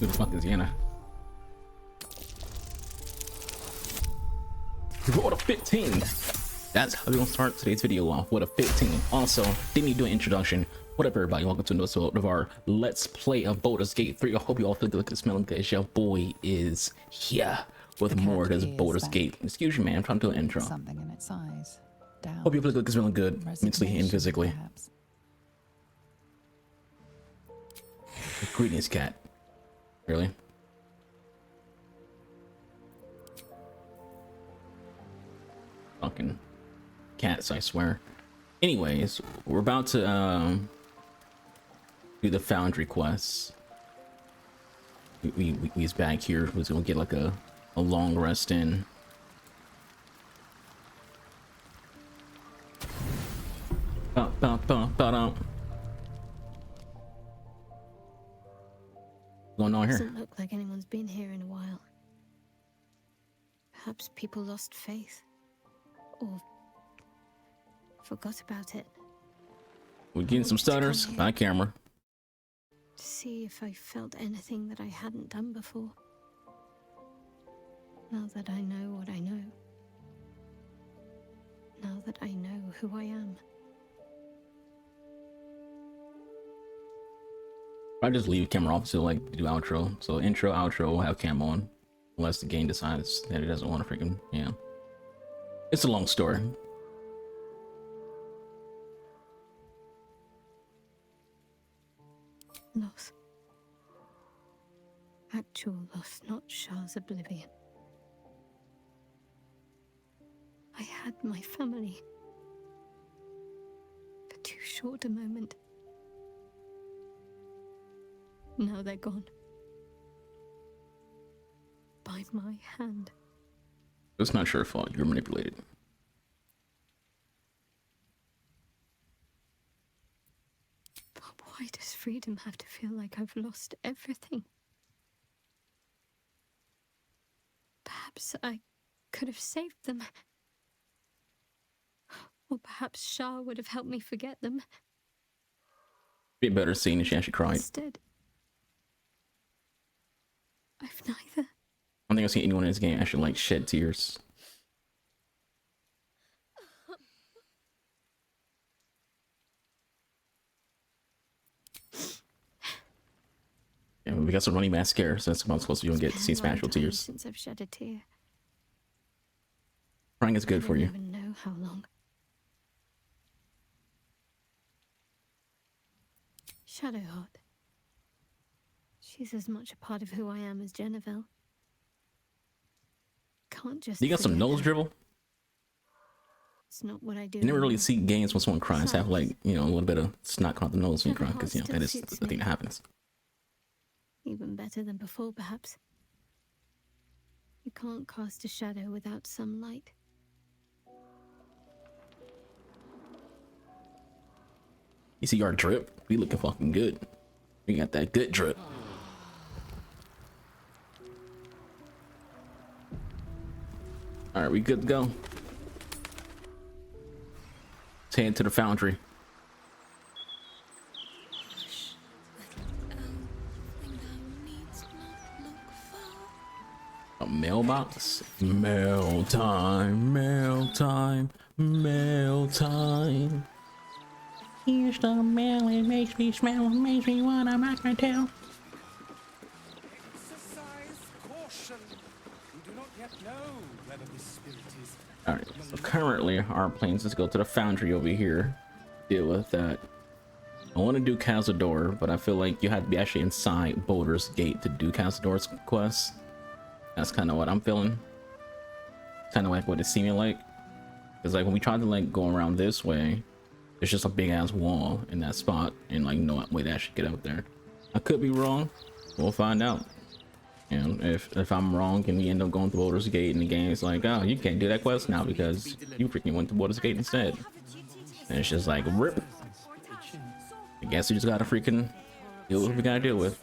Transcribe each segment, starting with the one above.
Who the fuck is Yana? Roll a 15. That's how we're gonna start today's video off with a 15. Also, didn't need to do an introduction. What up, everybody? Welcome to another episode of our Let's Play of Baldur's Gate 3. I hope you all feel good, smelling good. Your boy is here with more of this Baldur's Gate. Excuse me, man. I'm trying to do an intro. Something in its eyes. Doubt, Hope you feel good, smelling good, mentally and physically. perhaps. Greetings, cat. Really? Fucking cats, I swear. Anyways, we're about to do the Foundry quests. We's back here. We're gonna get like a long rest in. What's going on here? Doesn't look like anyone's been here in a while. Perhaps people lost faith. Or forgot about it. We're getting some stutters. My camera. To see if I felt anything that I hadn't done before. Now that I know what I know. Now that I know who I am. I just leave camera off so like do outro. So intro, outro, we'll have cam on. Unless the game decides that it doesn't want to freaking, yeah. It's a long story. Loss. Actual loss, not Shah's oblivion. I had my family. For too short a moment. Now they're gone. By my hand. It's not your fault. You're manipulated. But why does freedom have to feel like I've lost everything? Perhaps I could have saved them. Or perhaps Shah would have helped me forget them. Be a better scene if she actually cried. Instead, I've neither. I don't think I've seen anyone in this game actually like shed tears. Yeah, we got some running mascara, so that's what I'm supposed to do and get to see some actual tears. Since I've shed a tear. Crying is good for you. I don't even know how long. Shadowheart. She's as much a part of who I am as Jennifer. Can't just. You got some forget nose her. dribble? It's not what I do. You never really anymore. see games when someone cries have like, you know, a little bit of snot come out the nose when you cry, because, you know, that is Still suits the thing me. that happens. Even better than before, perhaps. You can't cast a shadow without some light. You see our drip? We looking fucking good. We got that good drip. All right, we good to go. Let's head to the Foundry. A mailbox? Mail time, mail time, mail time. Here's the mail, it makes me smell, it makes me wanna make my tail. Exercise caution. We do not yet know whether this spirit is. Alright, so currently our plans is to go to the Foundry over here, deal with that. I want to do Cazador, but I feel like you have to be actually inside Baldur's Gate to do Cazador's quest. That's kind of what I'm feeling. Kind of like what it's seeming like. Because like when we tried to like go around this way, there's just a big ass wall in that spot and like no way to actually get out there. I could be wrong. We'll find out. And if I'm wrong and we end up going to Baldur's Gate and the game's like, oh, you can't do that quest now because you freaking went to Baldur's Gate instead. And it's just like, rip. I guess we just gotta freaking deal with what we gotta deal with.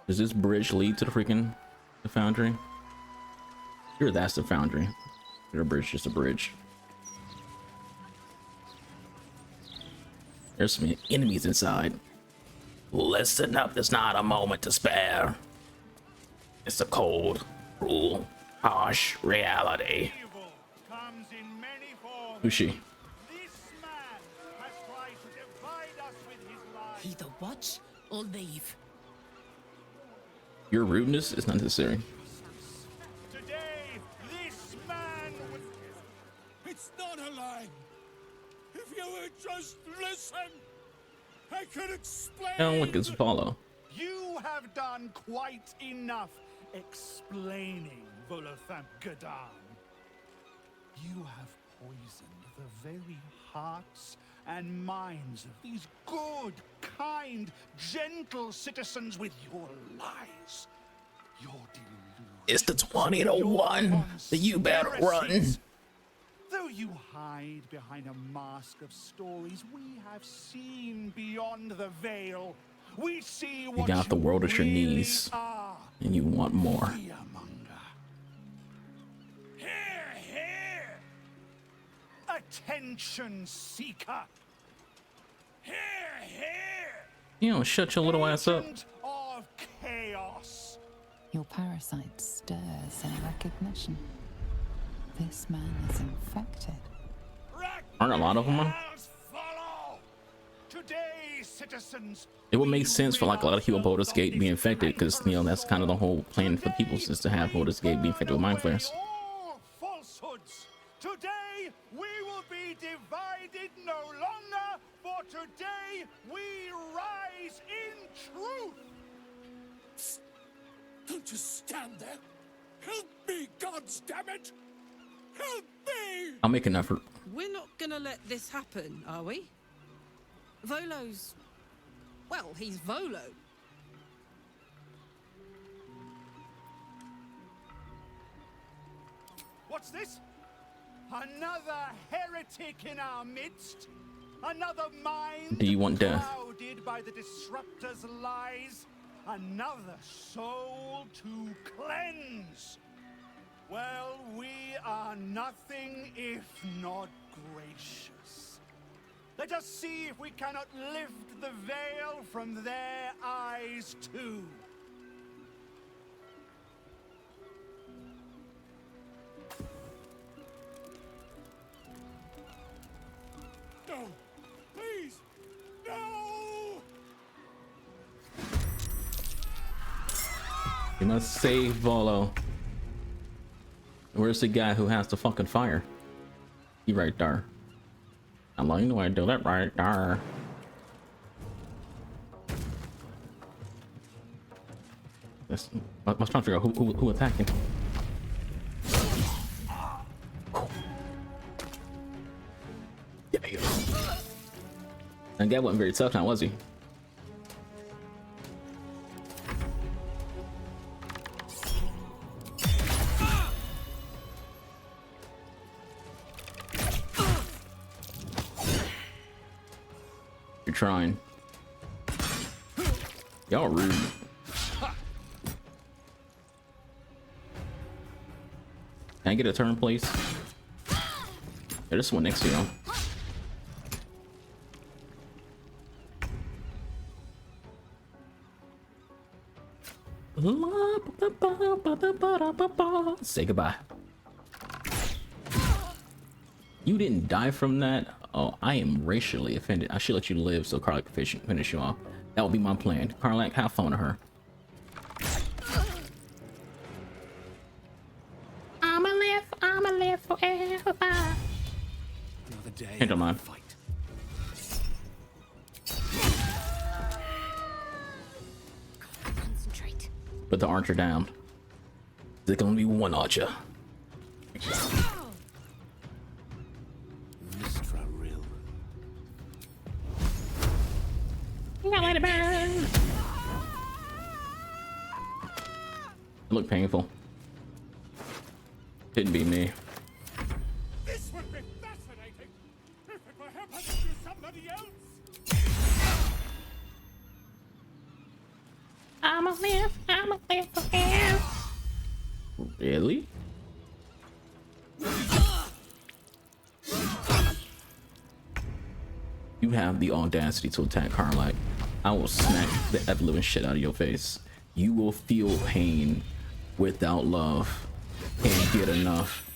Does this bridge lead to the Foundry? Sure, that's the Foundry. Your bridge, just a bridge. There's some enemies inside. Listen up, there's not a moment to spare. It's a cold, cruel, harsh reality. Evil comes in many forms. Who's she? This man has tried to divide us with his lies. Either watch or leave. Your rudeness is not necessary. Today, this man was... It's not a lie. If you would just listen, I could explain. Now look, it's follow. You have done quite enough explaining, Volothamp Gadan. You have poisoned the very hearts and minds of these good, kind, gentle citizens with your lies, your delusions. It's the 20 to 1. So you better run. Though you hide behind a mask of stories, we have seen beyond the veil. We see what got the world at your really knees. are. And you want more. Fearmonger. Here, here! Attention seeker! Here, here! You know, shut your little ass up. Agent of chaos! Your parasite stirs in recognition. This man is infected. Aren't a lot of them on? Follow! Today, citizens, It would make sense for like a lot of people Baldur's Gate be infected, because you know that's kind of the whole plan for people is to have Baldur's Gate be infected with mind flayers. all falsehoods. Today we will be divided no longer, for today we rise in truth. Don't just stand there. Help me, gods damn it! Help me! I'll make an effort. We're not gonna let this happen, are we? Volo's... well, he's Volo. What's this? Another heretic in our midst? Another mind Do you want death? clouded by the disruptor's lies? Another soul to cleanse? Well, we are nothing if not gracious. Let us see if we cannot lift the veil from their eyes too. No! Please! No! You must save Volo. Where's the guy who has the fucking fire? He right there. I'm like, do I do that right there? I was trying to figure out who attacking. Yeah. That guy wasn't very tough now, was he? You're trying. Y'all rude. Can I get a turn, please? There's one next to you. Say goodbye. You didn't die from that? Oh, I am racially offended. I should let you live so Karlak can finish you off. That would be my plan. Karlak, have fun with her. I'ma live forever. Another day. Hey, don't mind. Fight. Concentrate. Put the archer down. There's gonna be one archer. Mistra Rill. Let it burn. It looked painful. Didn't be me. This would be fascinating if it were happening to somebody else. I'ma live forever. Really? You have the audacity to attack Karlak. I will smack the ever-living shit out of your face. You will feel pain without love. Can't get enough.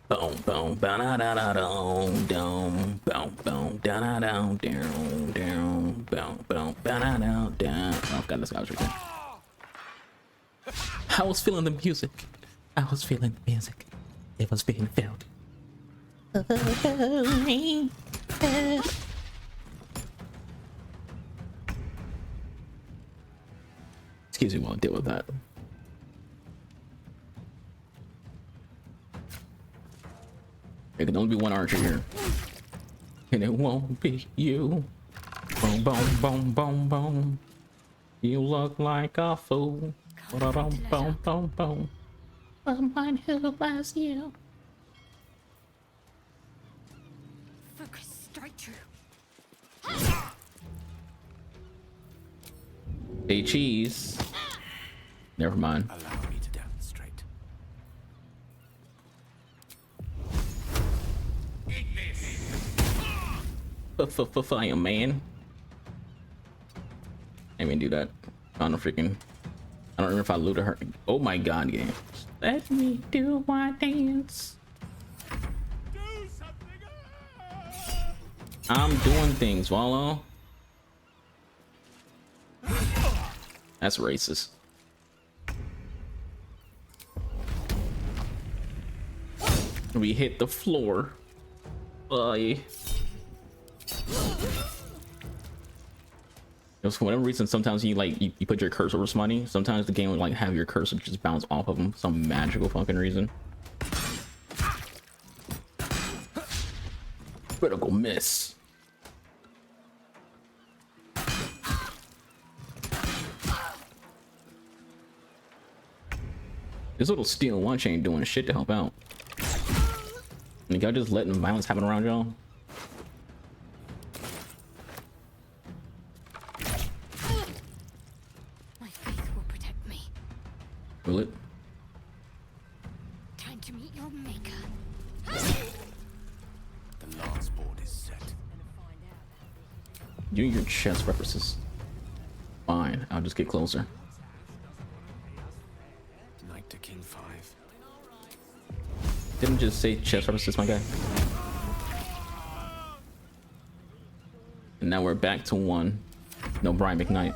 Boom, boom, ba da da da dum, dum, boom, boom, da da dum, down, down, boom, boom, ba da da down. Oh god, this guy was right there. I was feeling the music. I was feeling the music. It was being felt. Excuse me while I deal with that. There can only be one archer here. And it won't be you. Boom, boom, boom, boom, boom. You look like a fool. Boom, boom, boom, boom, boom. Someone who loves you. Focus straight through. Hey, cheese. Never mind. Allow me to demonstrate. Fire, man. I mean, do that. I don't freaking. I don't remember if I looted her. Oh my god, game. Let me do my dance. Do something! I'm doing things, Wallow. That's racist. We hit the floor. Bye. For whatever reason, sometimes you put your cursor over somebody. Sometimes the game would like have your cursor just bounce off of them. Some magical fucking reason. Critical miss. This little steel watch ain't doing shit to help out. And y'all just letting violence happen around y'all. My faith will protect me. Will it? Time to meet your maker. The last board is set. You and your chest references. Fine, I'll just get closer. Knight to king 5. Didn't just say chest references, my guy. And now we're back to 1. No Brian McKnight.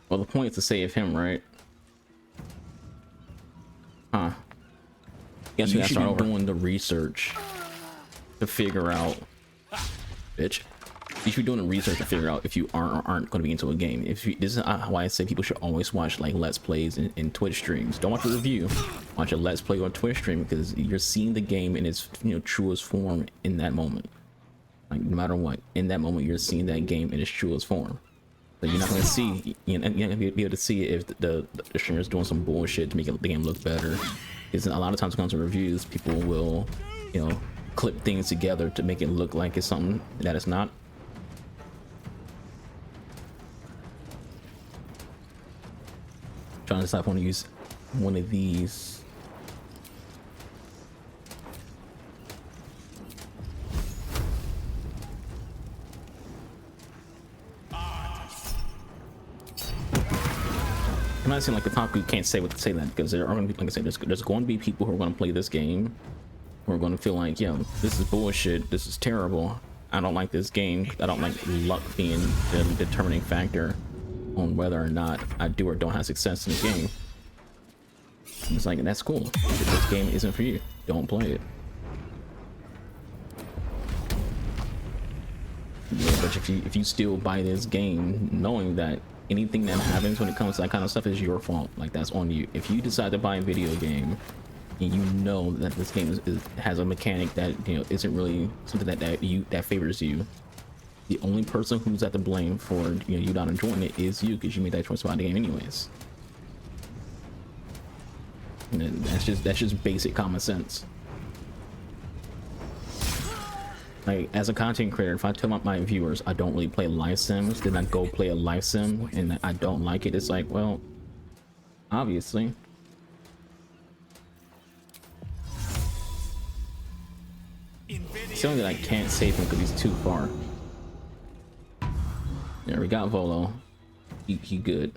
Well, the point is to save him, right? Huh. Guess we gotta start doing the research to figure out. Bitch. You should be doing the research to figure out if you aren't or aren't going to be into a game. If you, this is why I say people should always watch like Let's Plays and Twitch streams. Don't watch a review. Watch a Let's Play or Twitch stream because you're seeing the game in its truest form in that moment. Like no matter what, in that moment you're seeing that game in its truest form. So you're not going to see, you're not going to be able to see if the streamer is doing some bullshit to make the game look better. Because a lot of times when it comes to reviews, people will, clip things together to make it look like it's something that it's not. Trying to decide if I want to use one of these. I'm not saying like the top group can't say that because there are going to be, like I said, there's going to be people who are going to play this game who are going to feel like, this is bullshit, this is terrible, I don't like this game, I don't like luck being the determining factor on whether or not I do or don't have success in the game. It's like, that's cool. If this game isn't for you, don't play it. Yeah, but if you still buy this game knowing that anything that happens when it comes to that kind of stuff is your fault, like that's on you. If you decide to buy a video game and you know that this game has a mechanic that isn't really something that favors you, the only person who's at the blame for you not enjoying it is you, because you made that choice about the game anyways. And that's just basic common sense. Like, as a content creator, if I tell my viewers I don't really play live sims, then I go play a live sim and I don't like it, it's like, well, obviously It's only that I can't save him because he's too far. There, we got Volo. He good.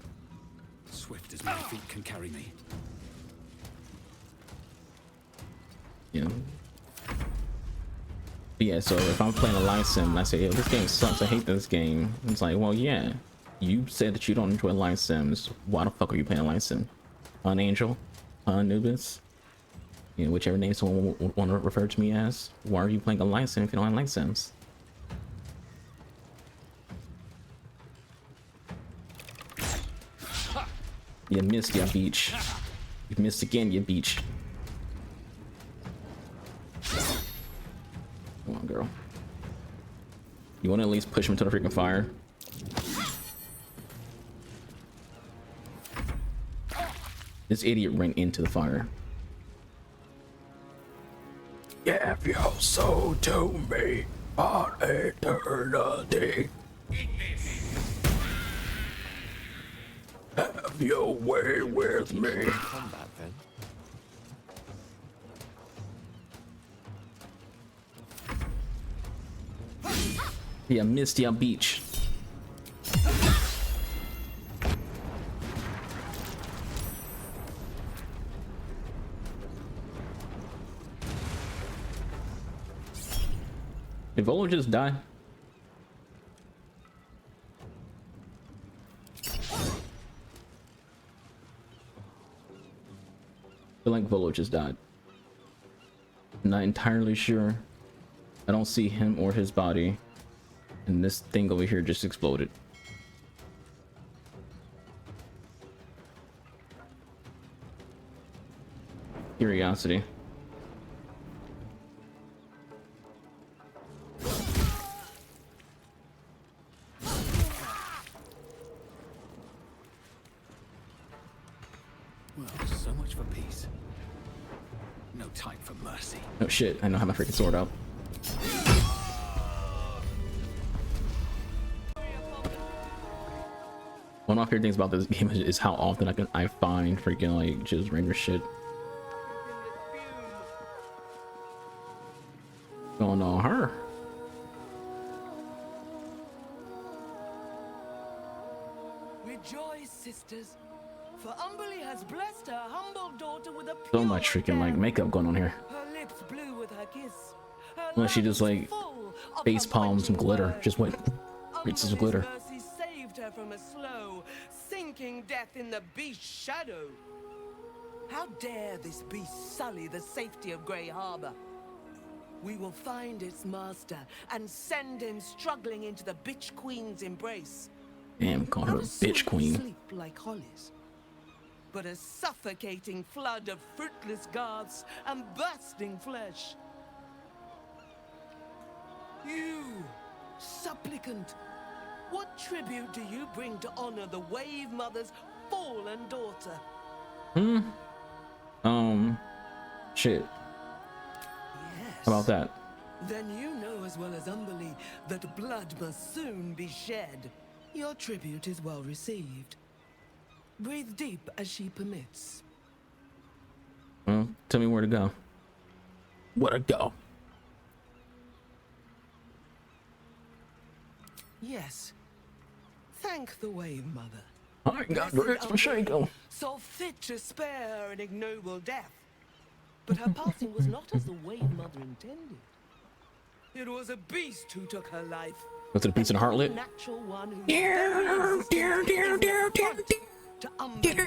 Swift as my feet can carry me. You know. But yeah, so if I'm playing a live sim and I say, yo, this game sucks, I hate this game. It's like, well, yeah. You said that you don't enjoy live sims. Why the fuck are you playing a live sim? Angel? Anubis? You know, whichever name someone would want to refer to me as. Why are you playing a live sim if you don't like live sims? You missed your beach. You missed again, your beach. Come on, girl. You want to at least push him into the freaking fire? This idiot ran into the fire. Give your soul to me on eternity. Have your way with me. Combat then. Yeah, missed your beach. Did Volo just die? I feel like Volo just died. I'm not entirely sure. I don't see him or his body. And this thing over here just exploded. Curiosity. Well, so much for peace. No time for mercy. Oh shit, I know how my freaking sword out. One of my favorite things about this game is how often I find freaking like just random shit going on her. Rejoice, sisters, for Umberly has blessed her humble daughter with a So much freaking like makeup going on here. Her lips blue with her kiss. Her Well, she lungs just like full of face her palms some pointed glitter. words. Just went reads some glitter. Mercy saved her from a slow, sinking death in the beast's shadow. How dare this beast sully the safety of Grey Harbor? We will find its master and send him struggling into the bitch queen's embrace. Damn, call her Not a bitch sweet queen. sleep like Holly's, but a suffocating flood of fruitless garths and bursting flesh. You, supplicant, what tribute do you bring to honor the Wave Mother's fallen daughter? Shit. Yes. How about that? Then you know as well as Umberly that blood must soon be shed. Your tribute is well received. Breathe deep as she permits. Well, tell me where to go. Where to go? Yes. Thank the Wave Mother. I ain't got grits for Shaco. Saw fit to spare her an ignoble death. But her passing was not as the Wave Mother intended. It was a beast who took her life. Was it a piece of the heartlet? Natural one whose very existence is an affront to Umberly.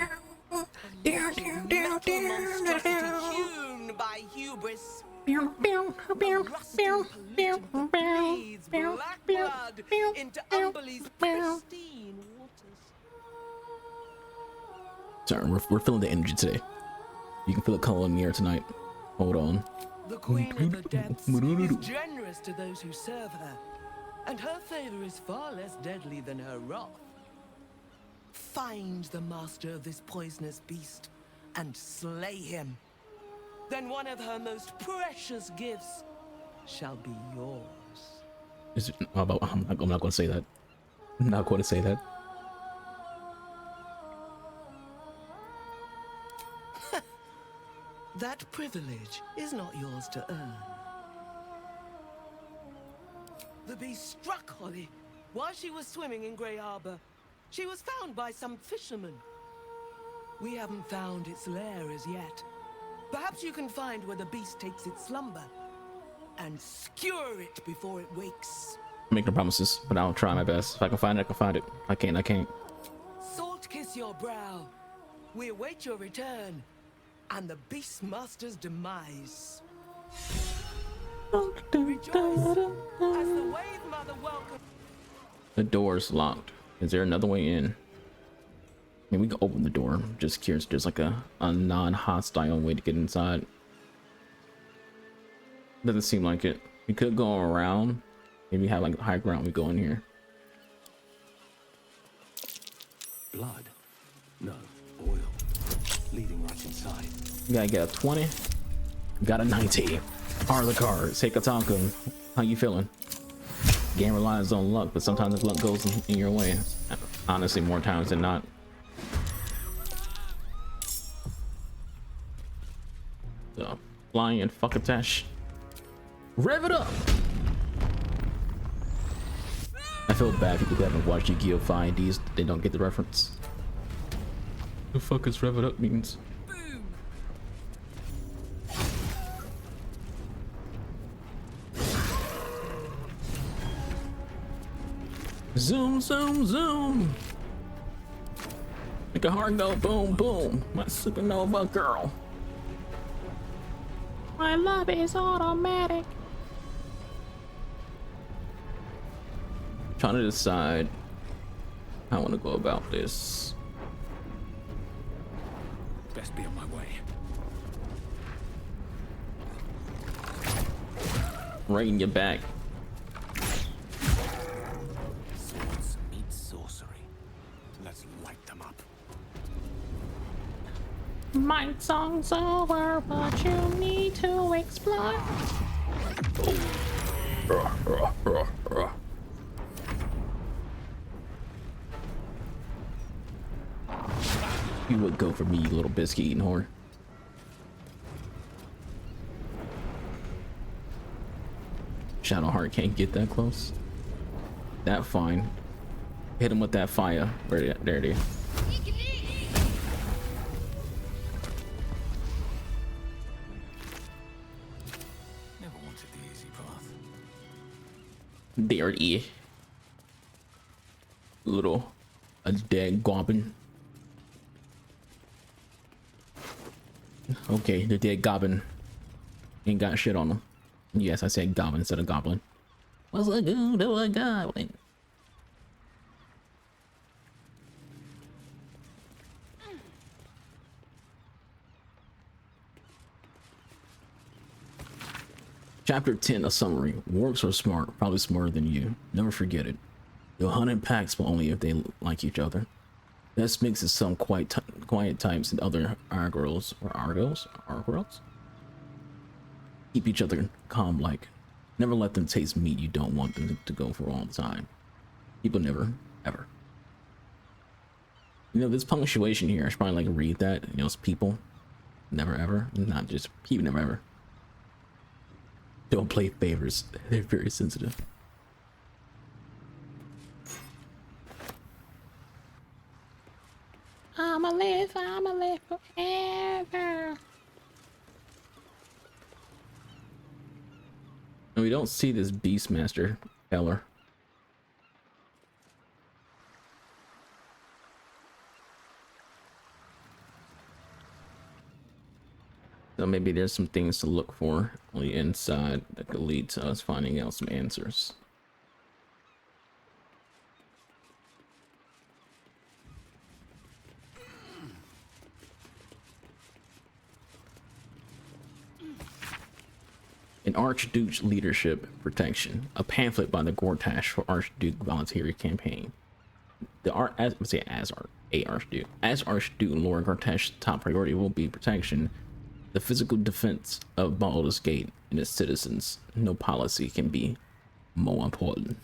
Metal monstrosity hewn by hubris. Rusting pollutant that breathes black blood into Umberly's pristine waters. Sorry, we're feeling the energy today. You can feel it calling in the air tonight. Hold on. The Queen of the Depths is generous to those who serve her, and her favor is far less deadly than her wrath. Find the master of this poisonous beast and slay him. Then one of her most precious gifts shall be yours. Is it, I'm not going to say that. I'm not going to say that. That privilege is not yours to earn. The beast struck Holly while she was swimming in Grey Harbor. She was found by some fishermen. We haven't found its lair as yet. Perhaps you can find where the beast takes its slumber and skewer it before it wakes. Make no promises, but I'll try my best. If I can find it, I can find it. If I can't, I can't. Salt kiss your brow. We await your return and the Beastmaster's demise. Rejoice as the Wave Mother welcomes. The door's locked. Is there another way in? I mean, we can open the door. I'm just curious if there's like a non-hostile way to get inside. Doesn't seem like it. We could go around. Maybe have like high ground. We go in here. Blood? No. Oil. Leading right inside. You gotta get a 20. Got a 90. Are the cards. Hey Kataka, how you feeling? Game relies on luck, but sometimes the luck goes in your way. Honestly, more times than not. So, flying and fuck attach. Rev it up! I feel bad people who haven't watched Yu-Gi-Oh! 5Ds, they don't get the reference. The fuck is rev it up means? Zoom, zoom, zoom. Make a heart go boom, boom. My supernova girl. My love is automatic. Trying to decide how I want to go about this. Best be on my way. Right in your back. Swords meet sorcery. Let's light them up. My song's over, but you need to explore. You would go for me, you little biscuit eating whore. Shadowheart can't get that close. That fine. Hit him with that fire. There it is. Never wanted the easy path. There it is. Little a dead goblin. Okay, the dead goblin ain't got shit on him. Yes, I said goblin instead of goblin. What's a good to a goblin? Chapter 10, a summary. Orcs are smart, probably smarter than you. Never forget it. They'll hunt in packs, but only if they like each other. Best mix is some quiet types and other Argos or Argos. Keep each other calm, like. Never let them taste meat you don't want them to go for all the time. People never, ever. You know, this punctuation here, I should probably like read that. You know, it's people. Never ever. Not just people never ever. Don't play favors. They're very sensitive. I'ma live forever. And we don't see this Beastmaster feller. So maybe there's some things to look for on the inside that could lead to us finding out some answers. An Archduke's Leadership Protection, a pamphlet by the Gortash for Archduke Voluntary Campaign. As Archduke Lord Gortash's top priority will be protection, the physical defense of Baldur's Gate and its citizens. No policy can be more important.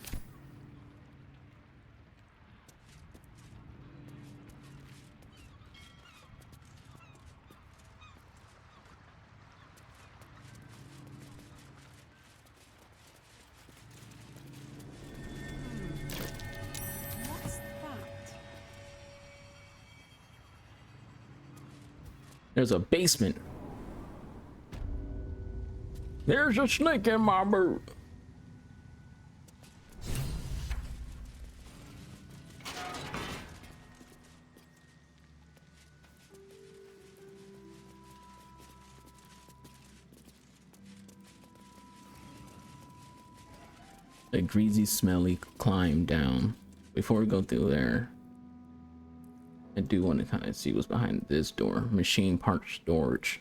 There's a basement. There's a snake in my boot. A greasy, smelly climb down. Before we go through there, I do want to kind of see what's behind this door. Machine part storage.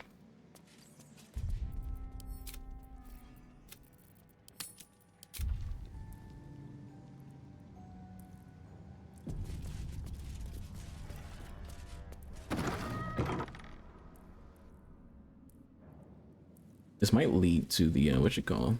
This might lead to the what you call them.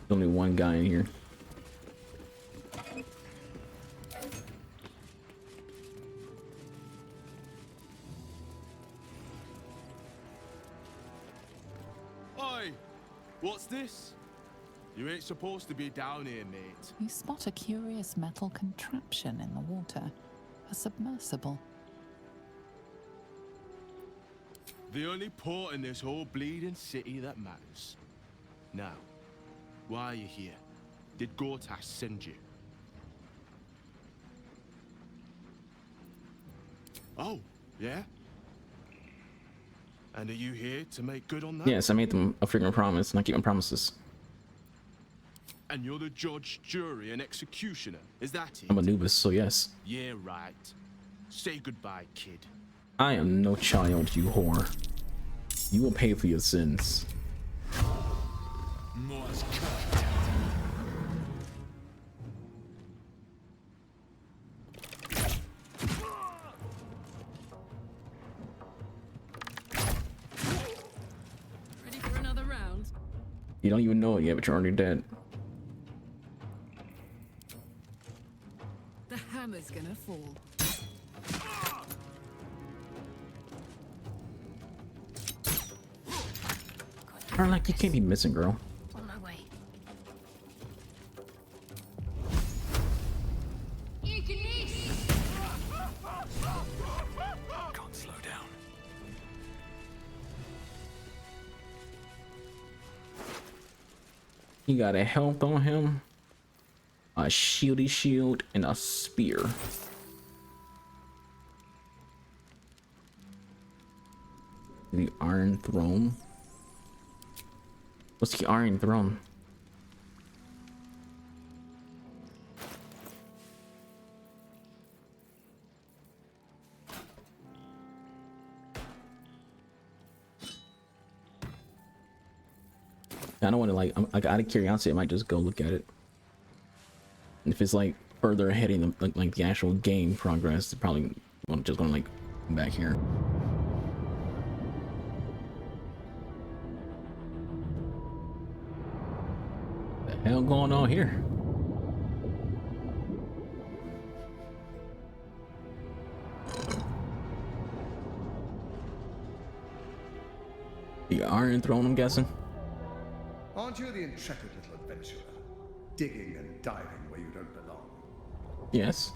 Only one guy in here. Oi! What's this? You ain't supposed to be down here, mate. You spot a curious metal contraption in the water. A submersible. The only port in this whole bleeding city that matters. Now, why are you here? Did Gortash send you? Oh, yeah? And are you here to make good on that? Yes, I made them a freaking promise, and I keep my promises. And you're the judge, jury, and executioner, is that it? I'm Anubis, so yes. Yeah, right. Say goodbye, kid. I am no child, you whore. You will pay for your sins. Ready for another round? You don't even know it yet, but you're already dead. The hammer's gonna fall. Or like, you can't be missing, girl. On my way. Can't slow down. You got a health on him, a shieldy shield, and a spear. The Iron Throne. What's the Iron Throne? I don't want to like, I'm like, out of curiosity, I might just go look at it. And if it's like further ahead in the like the actual game progress, it's probably just gonna like come back here. What the hell going on here? The Iron Throne, I'm guessing. Aren't you the intrepid little adventurer? Digging and diving where you don't belong. Yes.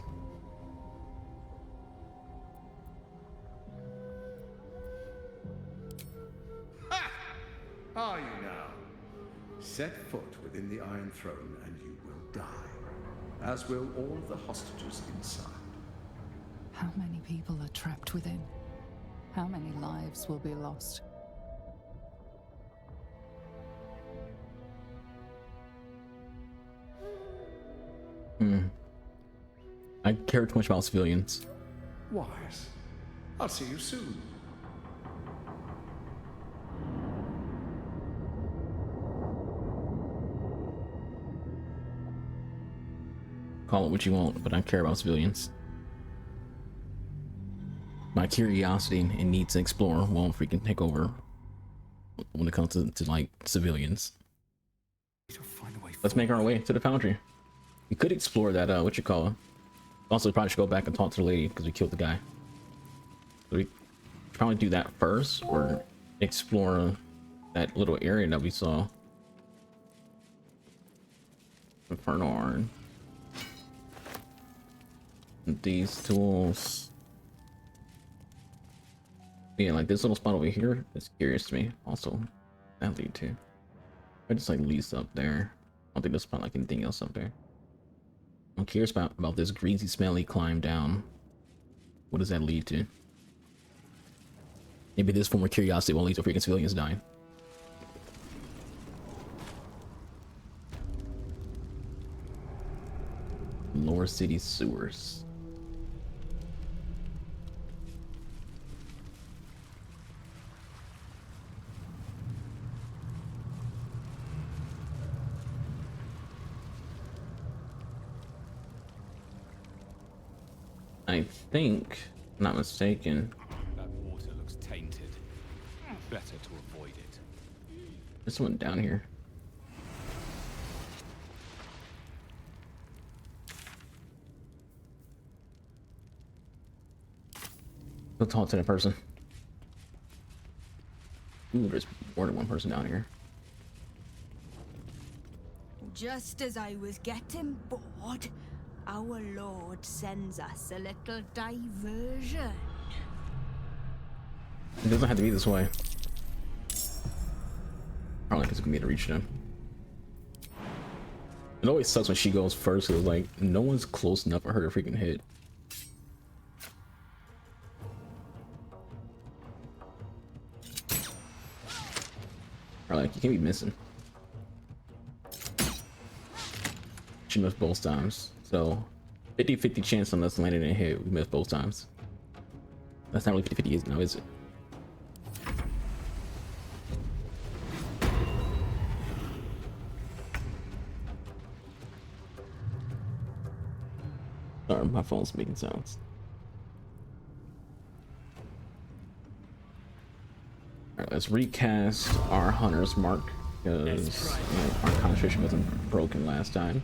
Ha! Are you now? Set foot within the Iron Throne and you will die, as will all of the hostages inside. How many people are trapped within? How many lives will be lost? I care too much about civilians. Wise. I'll see you soon. Call it what you want, but I care about civilians. My curiosity and need to explore won't freaking take over when it comes to like civilians. Let's make our way to the Foundry. We could explore that what you call it. Also, we probably should go back and talk to the lady because we killed the guy. So we probably do that first, or explore that little area that we saw. Infernal Iron. These tools. Yeah, like this little spot over here is curious to me. Also, that lead to. I just like leads up there. I don't think there's probably like anything else up there. I'm curious about this greasy, smelly climb down. What does that lead to? Maybe this form of curiosity will lead to freaking civilians dying. Lower city sewers. I think, I'm not mistaken. That water looks tainted. Better to avoid it. There's one down here. Go talk to that person. Ooh, there's more than one person down here. Just as I was getting bored, our Lord sends us a little diversion. It doesn't have to be this way. Probably because it's gonna be to reach them. It always sucks when she goes first, because like no one's close enough for her to freaking hit. Or like you can't be missing. She missed both times, so 50-50 chance on us landing a hit. We missed both times. That's not really 50-50 is now, is it? Sorry, my phone's making sounds. Alright, let's recast our hunter's mark, because our concentration wasn't broken last time.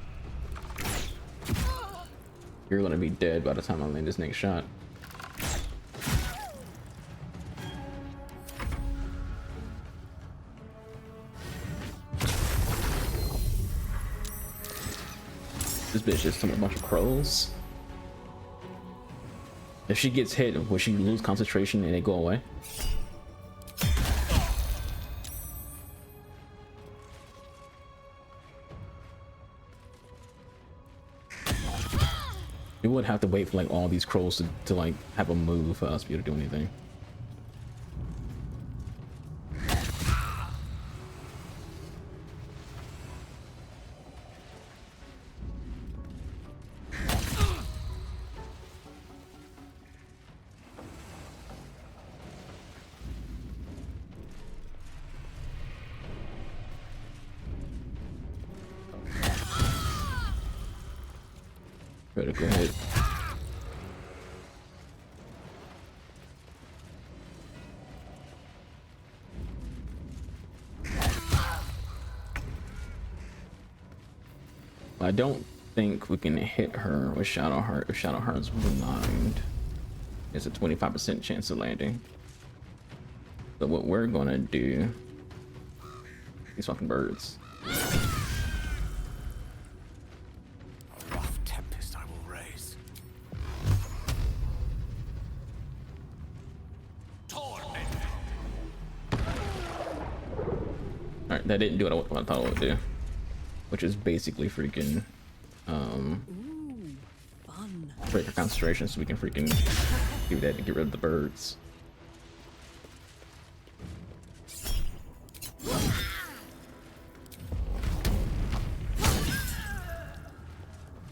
You're gonna be dead by the time I land this next shot. This bitch is a bunch of crows. If she gets hit, will she lose concentration and they go away? We would have to wait for like all these crows to like have a move for us to be able to do anything. Critical hit. I don't think we can hit her with Shadow Heart if Shadow Heart's blind. It's a 25% chance of landing. So what we're gonna do, these fucking birds. That didn't do what I thought it would do, which is basically freaking break our concentration so we can freaking do that and get rid of the birds.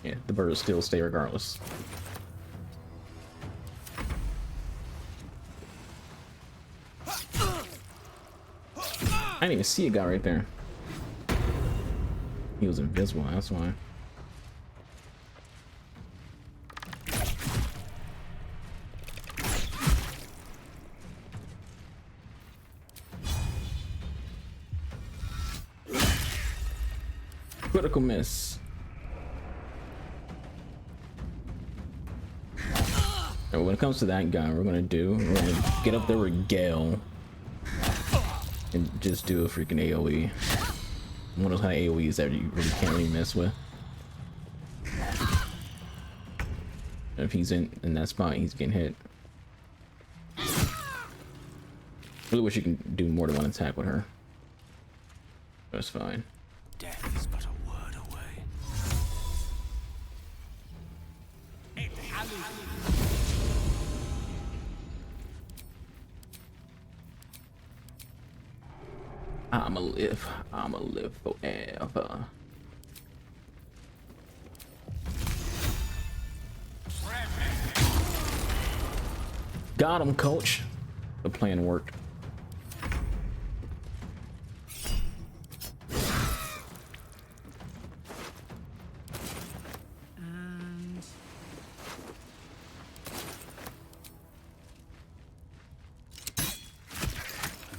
Yeah, the birds still stay regardless. I didn't even see a guy right there. He was invisible, that's why. Critical miss. when it comes to that guy, we're gonna get up there with Gale and just do a freaking AoE. One of those kind of AoEs that you really can't really mess with. If he's in that spot, he's getting hit. Really wish you can do more than one attack with her. That's fine. Death is but a word away. I'ma live forever. Got him, coach. The plan worked. And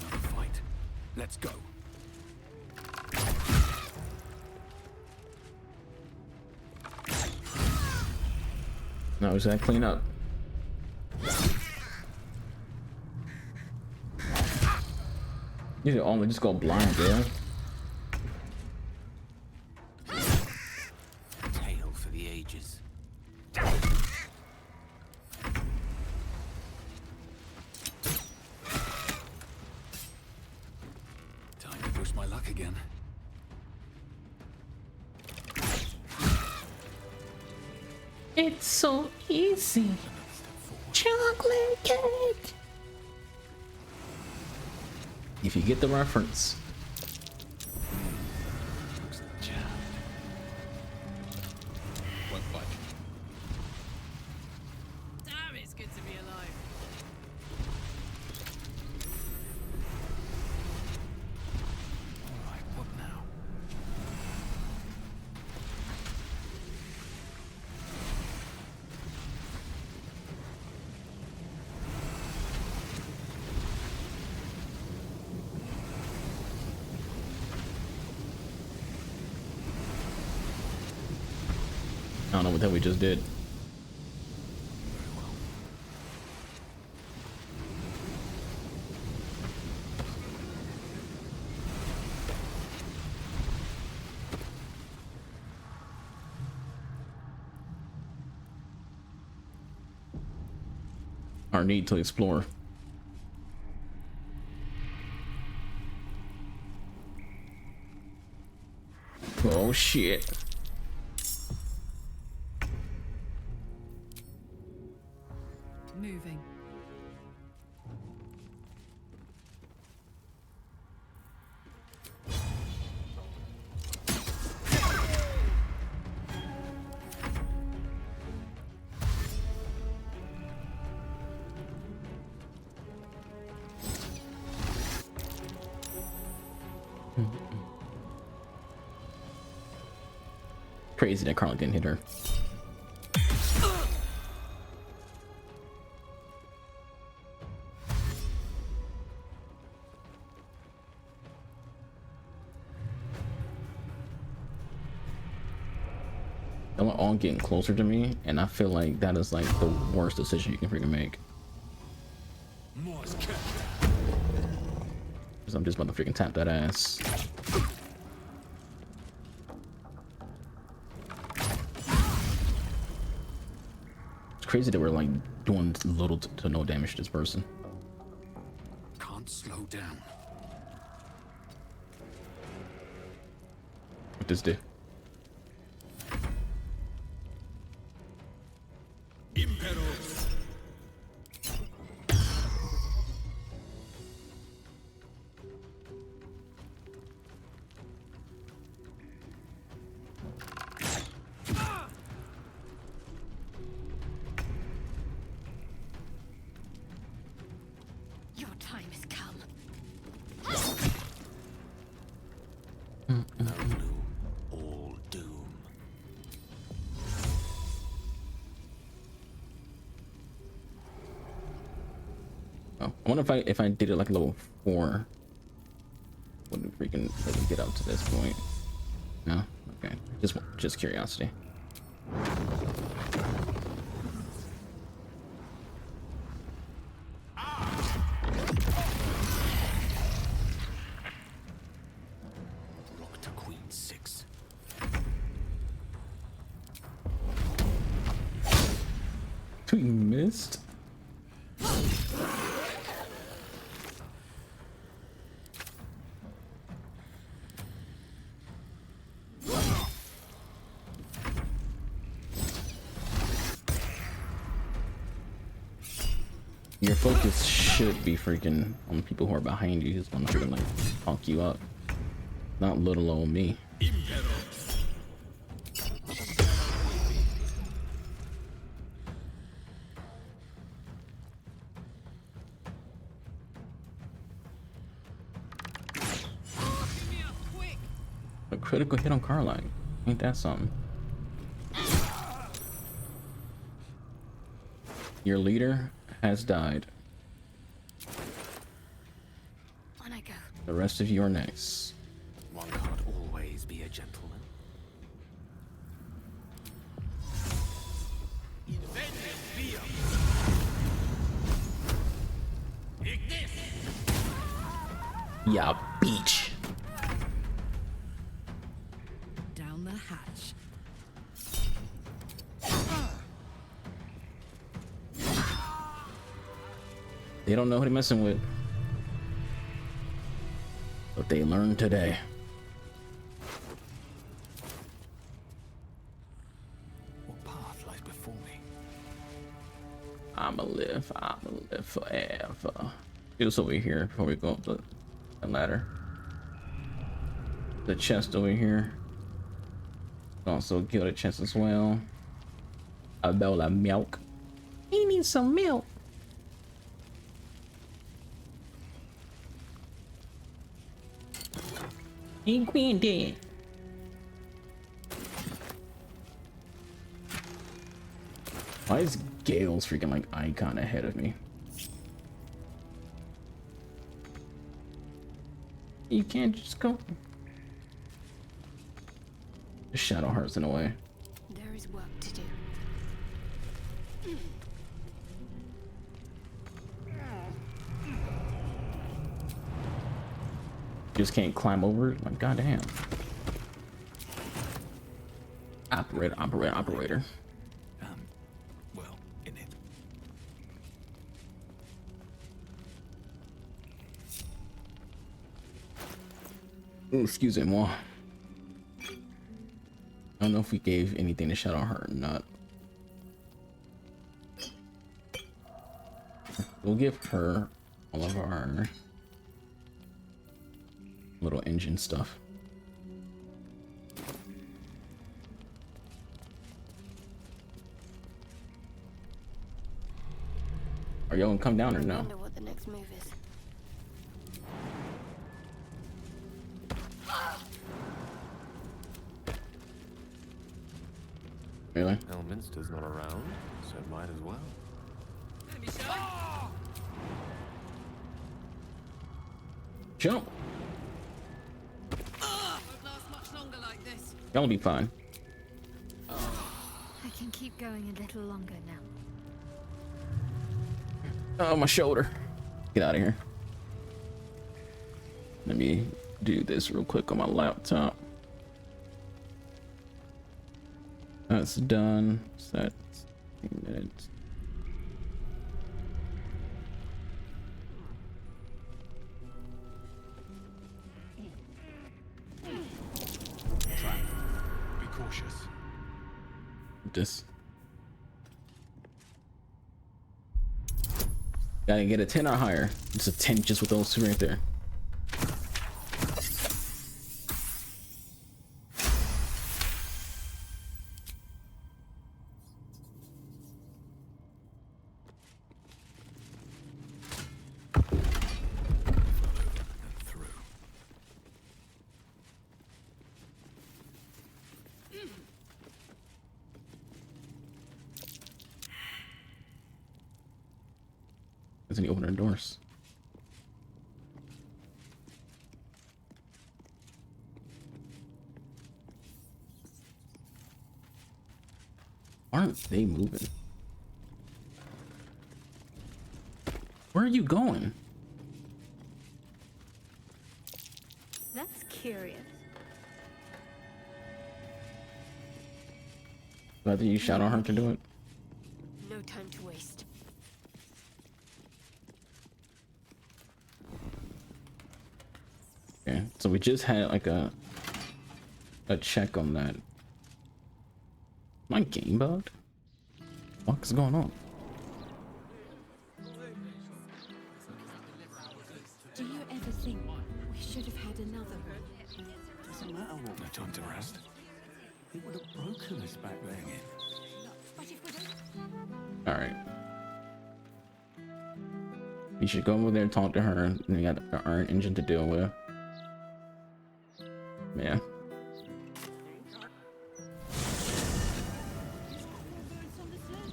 Another fight. Let's go. Now is that clean up? You should only just go blind, bro. Tale for the ages. Time to push my luck again. It's so easy. Chocolate cake. If you get the reference. One fight. damn, it's good to be alive. All right, what now? I don't know what the hell we just did. Our need to explore. Oh shit. Moving. Crazy that Carla didn't hit her. They're all getting closer to me, and I feel like that is like the worst decision you can freaking make. Because I'm just about to freaking tap that ass. It's crazy that we're like doing little to no damage to this person. Can't slow down. What does this do? Your time has come. All doom. Oh, I wonder if I did it like level 4, wouldn't freaking let me get up to this point. No, okay, just curiosity. We missed. Your focus should be freaking on the people who are behind you who's gonna freaking like punk you up. Not little old me. A critical hit on Carline. Ain't that something? Your leader has died. On I go. The rest of you are next. One can't always be a gentleman. Yeah, beach. Down the hatch. They don't know who they're messing with. But they learned today. What path lies before me? I'ma live forever. What's over here before we go up the ladder? The chest over here. Also kill the chest as well. A bowl of milk. He needs some milk. Hey, Granddad. Why is Gale's freaking like icon ahead of me? You can't just go. The shadow heart's in a way. There is work to do. You just can't climb over it? Like, goddamn. Operator. Well, in it. Oh, excuse me, moi. I don't know if we gave anything to Shadow Heart or not. We'll give her all of our little engine stuff. Are y'all gonna come down or no? I wonder what the next move is. Really? Elminster's not around, so might as well. Let me show. Jump! Won't last much longer like this. Y'all be fine. I can keep going a little longer now. Oh, my shoulder. Get out of here. Let me do this real quick on my laptop. That's done. Set 15 minutes. Trap. Be cautious. This. Gotta get a 10 or higher. It's a 10 just with those two right there. Doesn't he open our doors? Aren't they moving? Where are you going? That's curious. Do I have to use Shadow Heart to do it? No No time to waste. Okay, so we just had like a check on that. My game bugged? What is going on? Do you ever think we should have had another one? Doesn't matter what. No time to rest. It would have broken us back then. But if we don't... Alright. We should go over there and talk to her. And we got the iron engine to deal with. Yeah.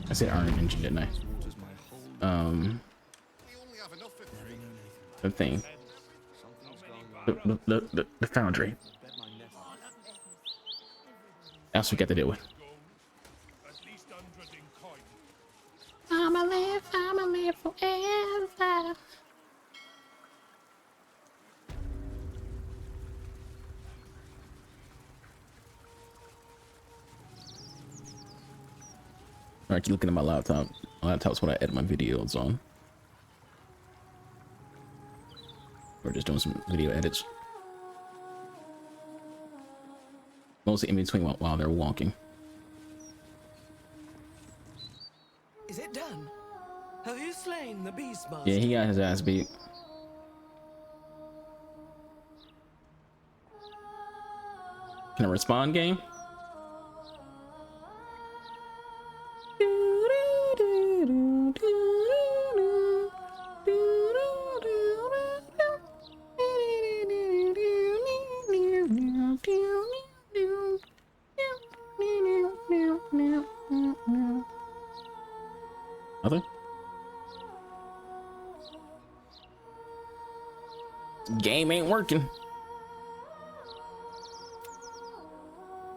I said iron engine, didn't I? The thing. The foundry. That's what we got to deal with. I'ma live forever. I keep looking at my laptop. My laptop's what I edit my videos on. We're just doing some video edits. Mostly in between while they're walking. Is it done? Have you slain the Beastmaster? Yeah, he got his ass beat. Can I respond, game? Nothing? Game ain't working.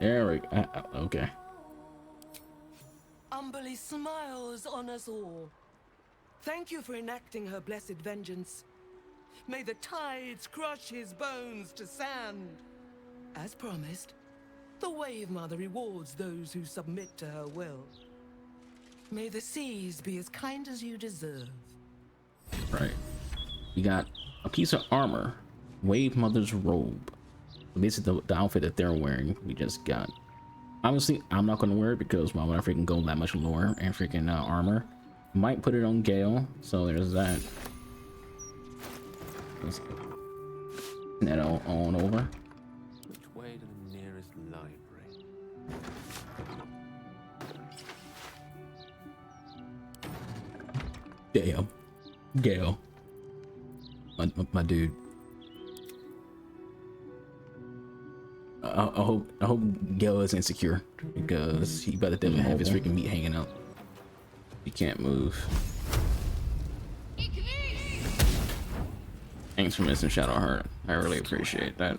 There we go. Okay. Umberly smiles on us all. Thank you for enacting her blessed vengeance. May the tides crush his bones to sand. As promised, the Wave Mother rewards those who submit to her will. May the seas be as kind as you deserve. Right. We got a piece of armor. Wave Mother's robe. Basically the outfit that they're wearing, we just got. Obviously, I'm not going to wear it because why would I freaking go that much lore and freaking armor? Might put it on Gale, so there's that. Let's that on over. Which way to the nearest library? Damn. Gale. My dude. I hope Gale is insecure because he better than have his freaking meat hanging out. He can't move. Thanks for missing Shadowheart. I really appreciate that.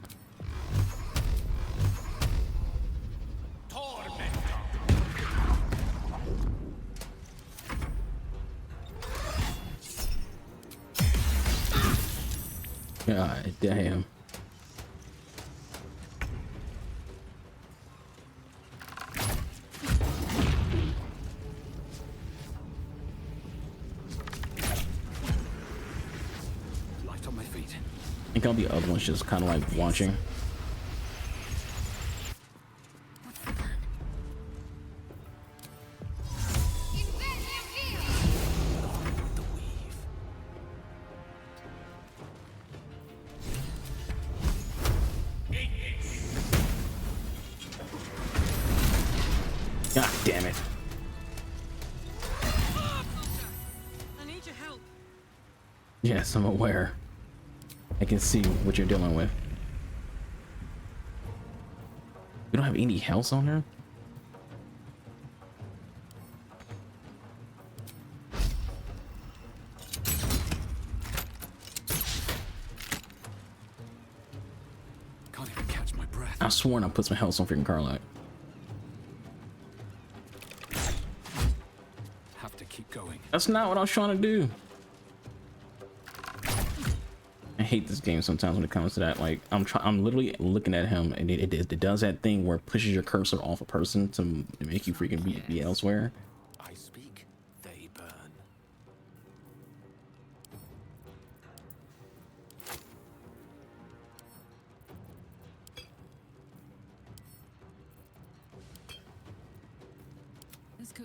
God damn. Light on my feet. I think all the other ones just kind of like watching. God damn it. I need your help. Yes, I'm aware. I can see what you're dealing with. We don't have any health on her? Can't even catch my breath. I sworn I put some health on freaking Carlock. Have to keep going. That's not what I was trying to do. I hate this game sometimes when it comes to that. Like I'm literally looking at him and it does that thing where it pushes your cursor off a person to make you freaking be elsewhere. I speak,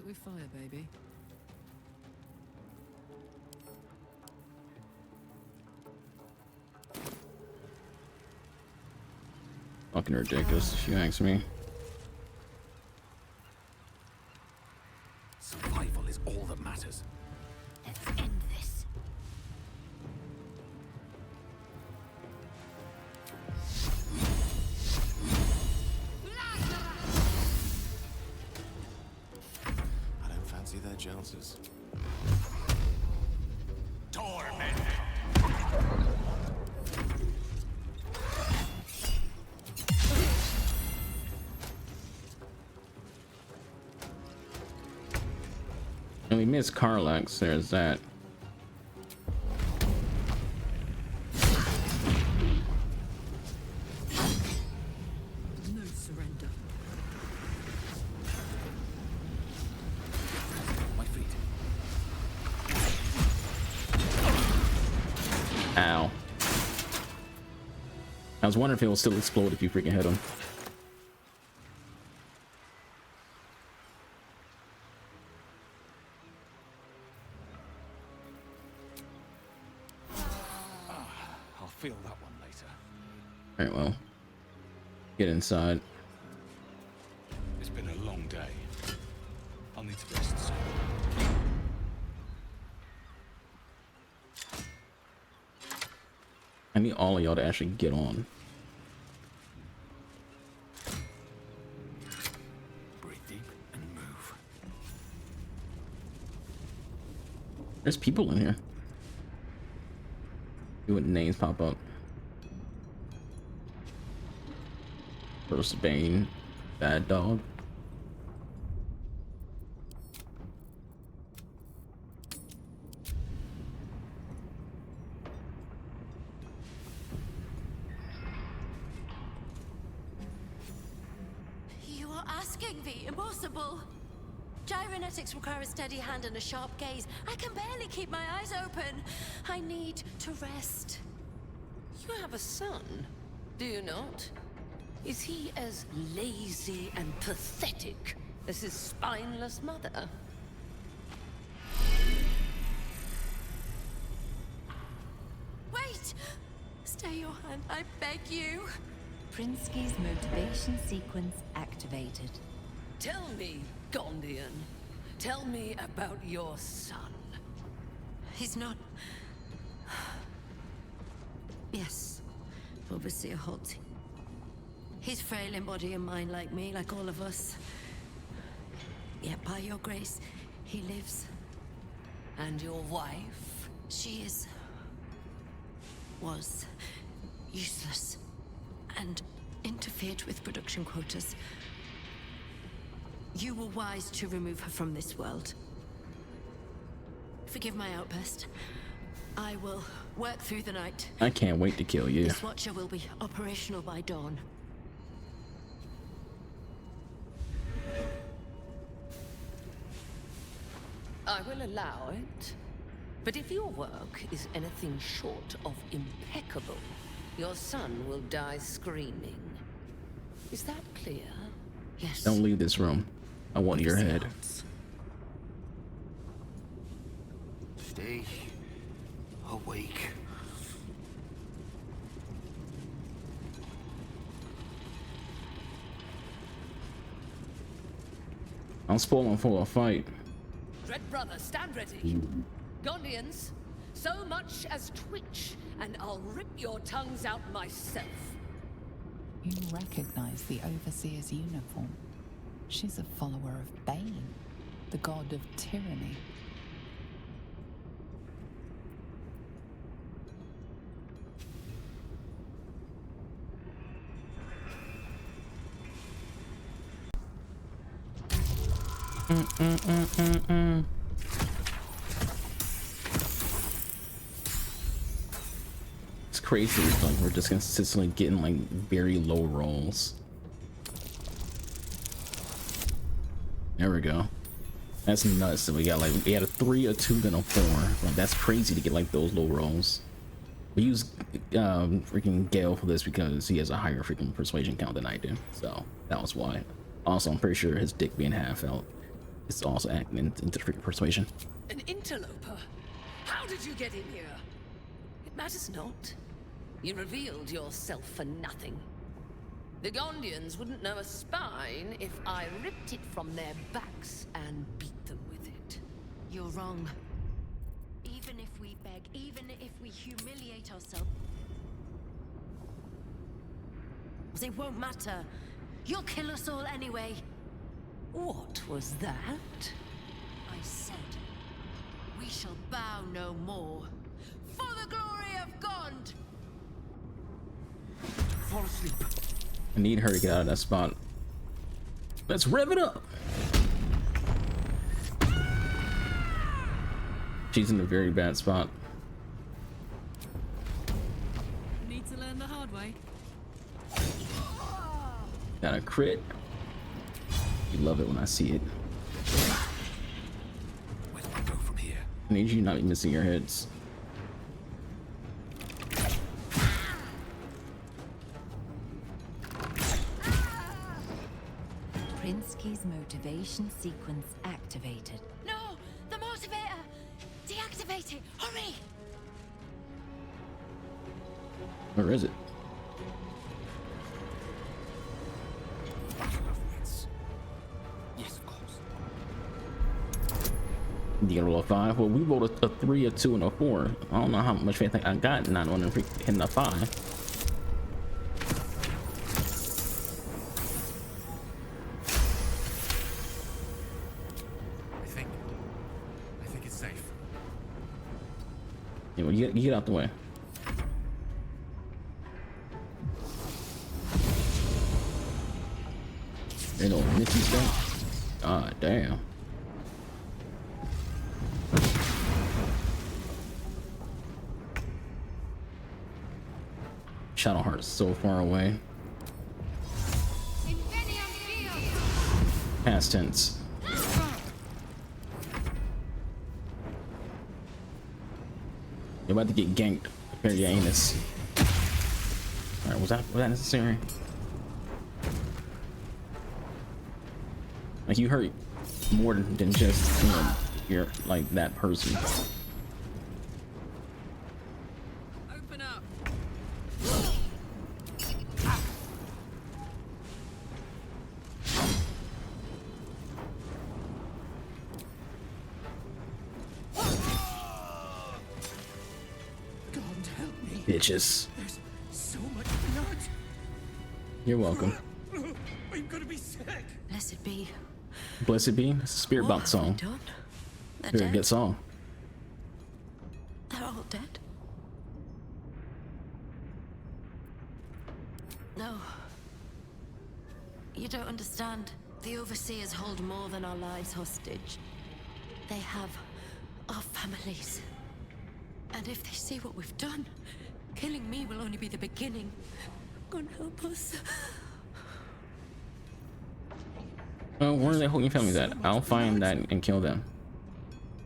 work with fire, baby. Fucking ridiculous, if you ask me. Survival is all that matters. Let's end this. I don't fancy their chances. Torment! And we missed Karlax, there's that. No surrender. My feet. Ow. I was wondering if it will still explode if you freaking hit him. I'll feel that one later. Alright, well. Get inside. It's been a long day. I'll need to rest soon. I need all of y'all to actually get on. Breathe deep and move. There's people in here. See what names pop up. First Bane, Bad Dog. You are asking the impossible. Gyrometics require a steady hand and a sharp gaze. I can barely keep my eyes open. I need to rest. You have a son, do you not? Is he as lazy and pathetic as his spineless mother? Wait! Stay your hand, I beg you. Prinsky's motivation sequence activated. Tell me, Gondian. Tell me about your son. He's not... Yes, Overseer Holt. He's frail in body and mind like me, like all of us. Yet by your grace, he lives. And your wife? She is... was... useless. And interfered with production quotas. You were wise to remove her from this world. Forgive my outburst. I will work through the night. I can't wait to kill you. This watcher will be operational by dawn. I will allow it. But if your work is anything short of impeccable, your son will die screaming. Is that clear? Yes. Don't leave this room. I want your head. Stay awake. I'm spoiling for a fight. Dread brother, stand ready. Gondians, so much as twitch, and I'll rip your tongues out myself. You recognize the Overseer's uniform. She's a follower of Bane, the god of tyranny. It's crazy. Like we're just consistently getting like very low rolls. There we go. That's nuts. So we got like we had a 3, a 2, then a 4. Like that's crazy to get like those low rolls. We use freaking Gale for this because he has a higher freaking persuasion count than I do. So that was why. Also, I'm pretty sure his dick being half out It's also acting into freaking persuasion. An interloper? How did you get in here? It matters not. You revealed yourself for nothing. The Gondians wouldn't know a spine if I ripped it from their backs and beat them with it. You're wrong. Even if we beg, even if we humiliate ourselves, it won't matter. You'll kill us all anyway. What was that? I said, we shall bow no more. For the glory of Gond! Fall asleep. I need her to get out of that spot. Let's rev it up. She's in a very bad spot. Need to learn the hard way. Got a crit. You love it when I see it. Where do I go from here? I need you not be missing your heads. Prinsky's motivation sequence activated. No! The motivator! Deactivate it! Hurry! Where is it? Battle of wits. Yes, of course. You get a roll a 5. Well, we rolled a 3, a 2, and a 4. I don't know how much faith I got not on hitting a 5. I think it's safe. Yeah, well, you get out the way. They don't miss you stuff. God damn. Shadowheart is so far away. Past tense. You're about to get ganked. Prepare your anus. Alright, was that necessary? Like, you hurt more than just, you know, you're like that person. Open up. God help me. Bitches. There's so much blood. You're welcome. I'm gonna be sick. Blessed be. Blessed be. It's a spirit box song. Done? They're Very dead. good song. They're all dead. No. You don't understand. The Overseers hold more than our lives hostage. They have our families. And if they see what we've done, killing me will only be the beginning. God help us. Well, where are they holding your families at? I'll find that and kill them.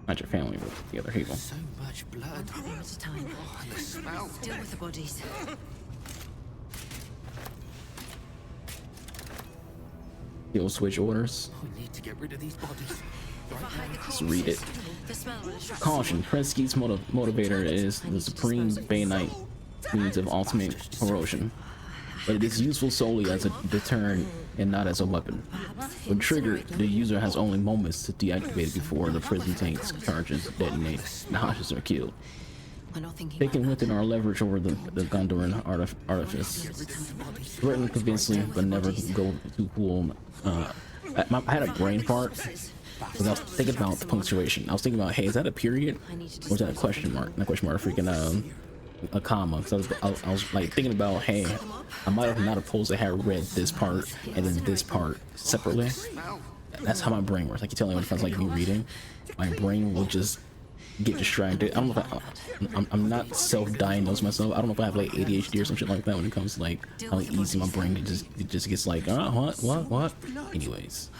Not your family, but the other people. So much blood. One at a time. Oh, and the smell. Deal with the bodies. Kill switch orders. We need to get rid of these bodies. Let's read it. The smell will attract Caution. Prensky's motivator is the supreme Bainite means of ultimate corrosion, but it is useful solely as a deterrent and not as a weapon. When triggered, the user has only moments to deactivate it before the prison tank's charges detonate. The hostages are killed. They can within our leverage over the Gondoran artifice. Threaten convincingly, but never go too cool. I had a brain fart because I was thinking about the punctuation. I was thinking about, hey, is that a period or is that a question mark? Not question mark, freaking a comma. Because I was like thinking about, hey, I might have not opposed to have read this part and then this part separately. That's how my brain works. Like, you tell me when it sounds like me reading, my brain will just get distracted. I don't know if I'm not self-diagnosed myself. I don't know if I have like ADHD or some shit like that when it comes to like how easy my brain just gets like, what? Anyways,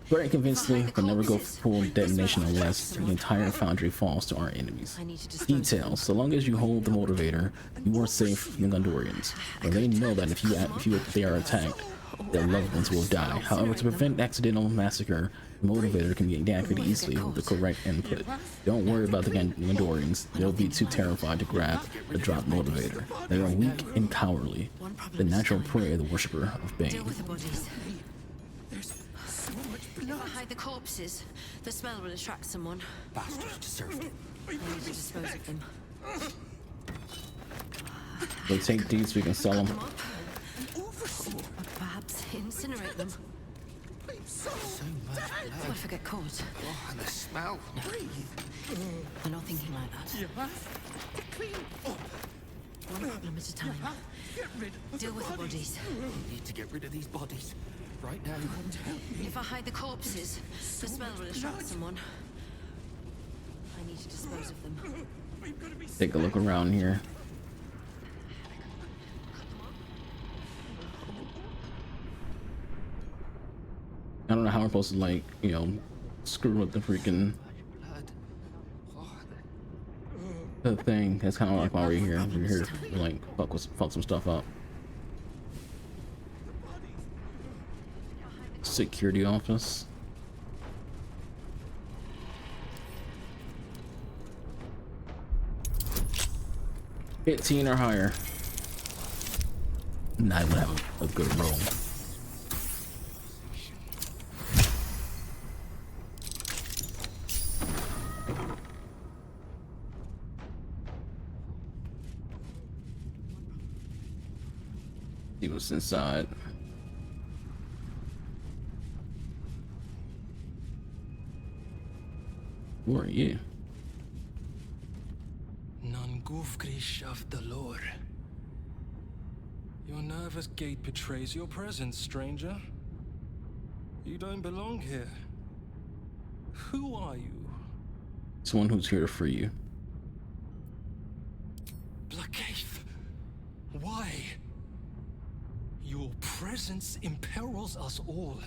Very convincingly, but never go for full detonation unless the entire Foundry falls to our enemies. Details: so long as you hold the motivator, you are safe from the Gondorians. But they know that if they are attacked, their loved ones will die. However, to prevent accidental massacre, the motivator can be deactivated easily with the correct input. Don't worry about the Gondorians. They'll be too terrified to grab the drop motivator. They are weak and cowardly, the natural prey of the worshipper of Bane. If I hide the corpses, the smell will attract someone. Bastards deserved it. I need to dispose of them. We'll take these, we can sell them. Or perhaps incinerate them. So much blood. If I forget caught. Oh, and the smell. I'm not thinking like that. You have to clean up. One problem at a time. Get rid of Deal with the bodies. We need to get rid of these bodies. Right now. If I hide the corpses, the smell will attract someone. I need to dispose of them. Take a look around here. I don't know how we're supposed to, like, you know, screw with the freaking the thing. That's kind of like why we're here. We're here to like fuck some stuff up. Security office. $15 or higher. Nah, I would have a good roll. See what's inside. Who are you? Nanguvgrish of the lore. Your nervous gait betrays your presence, stranger. You don't belong here. Who are you? Someone who's here to free you. Blackaith. Why? Your presence imperils us all.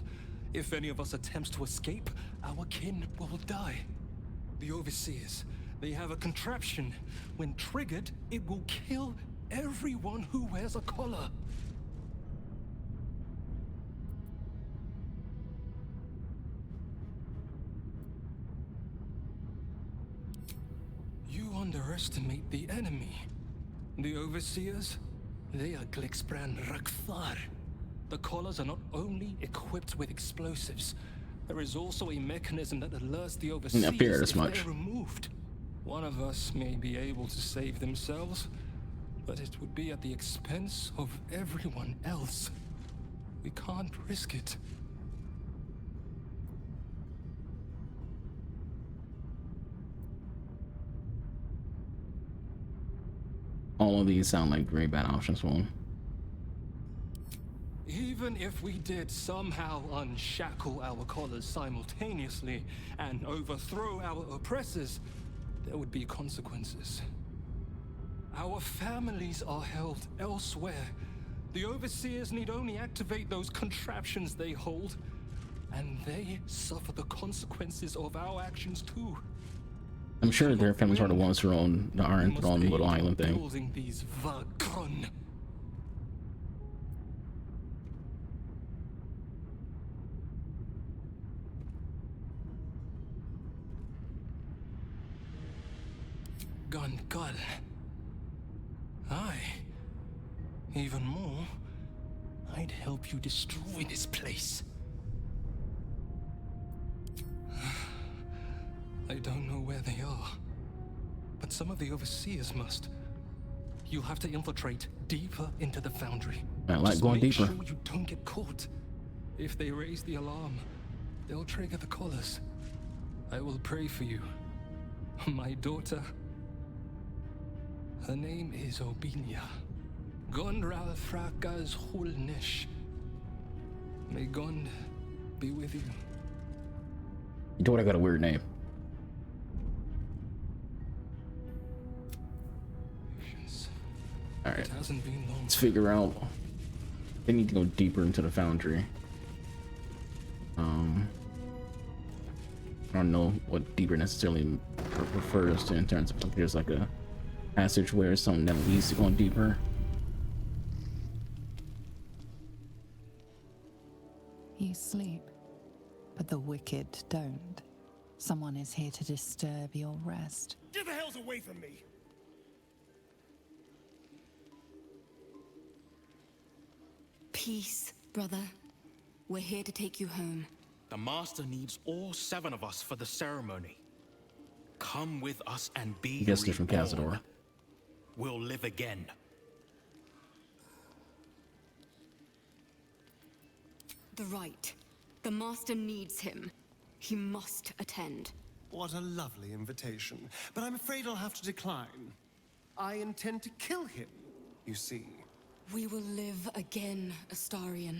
If any of us attempts to escape, our kin will die. The Overseers, they have a contraption. When triggered, it will kill everyone who wears a collar. You underestimate the enemy. The Overseers, they are Glixbrand Rakthar. The collars are not only equipped with explosives, there is also a mechanism that alerts the Overseers if they're removed. One of us may be able to save themselves, but it would be at the expense of everyone else. We can't risk it. All of these sound like very bad options for him. Even if we did somehow unshackle our collars simultaneously and overthrow our oppressors, there would be consequences. Our families are held elsewhere. The Overseers need only activate those contraptions they hold, and they suffer the consequences of our actions too. I'm sure their families are the ones who own the Iron Throne little island thing. Building these Vagron. Gungull. Aye. Even more, I'd help you destroy this place. I don't know where they are, but some of the Overseers must. You'll have to infiltrate deeper into the Foundry. I like Just going make deeper. sure you don't get caught. If they raise the alarm, they'll trigger the collars. I will pray for you. My daughter. Her name is Obelia. Gondral Frakas Hulnish. May Gond be with you. Your daughter got a weird name. Alright. Let's figure out. They need to go deeper into the Foundry. don't know what deeper necessarily refers to in terms of like there's like a passageway or something that leads to going deeper. You sleep, but the wicked don't. Someone is here to disturb your rest. Get the hells away from me! Peace, brother. We're here to take you home. The Master needs all 7 of us for the ceremony. Come with us and be Guess they're from reborn. Cazador. We'll live again. The right. The Master needs him. He must attend. What a lovely invitation. But I'm afraid I'll have to decline. I intend to kill him, you see. We will live again, Astarion.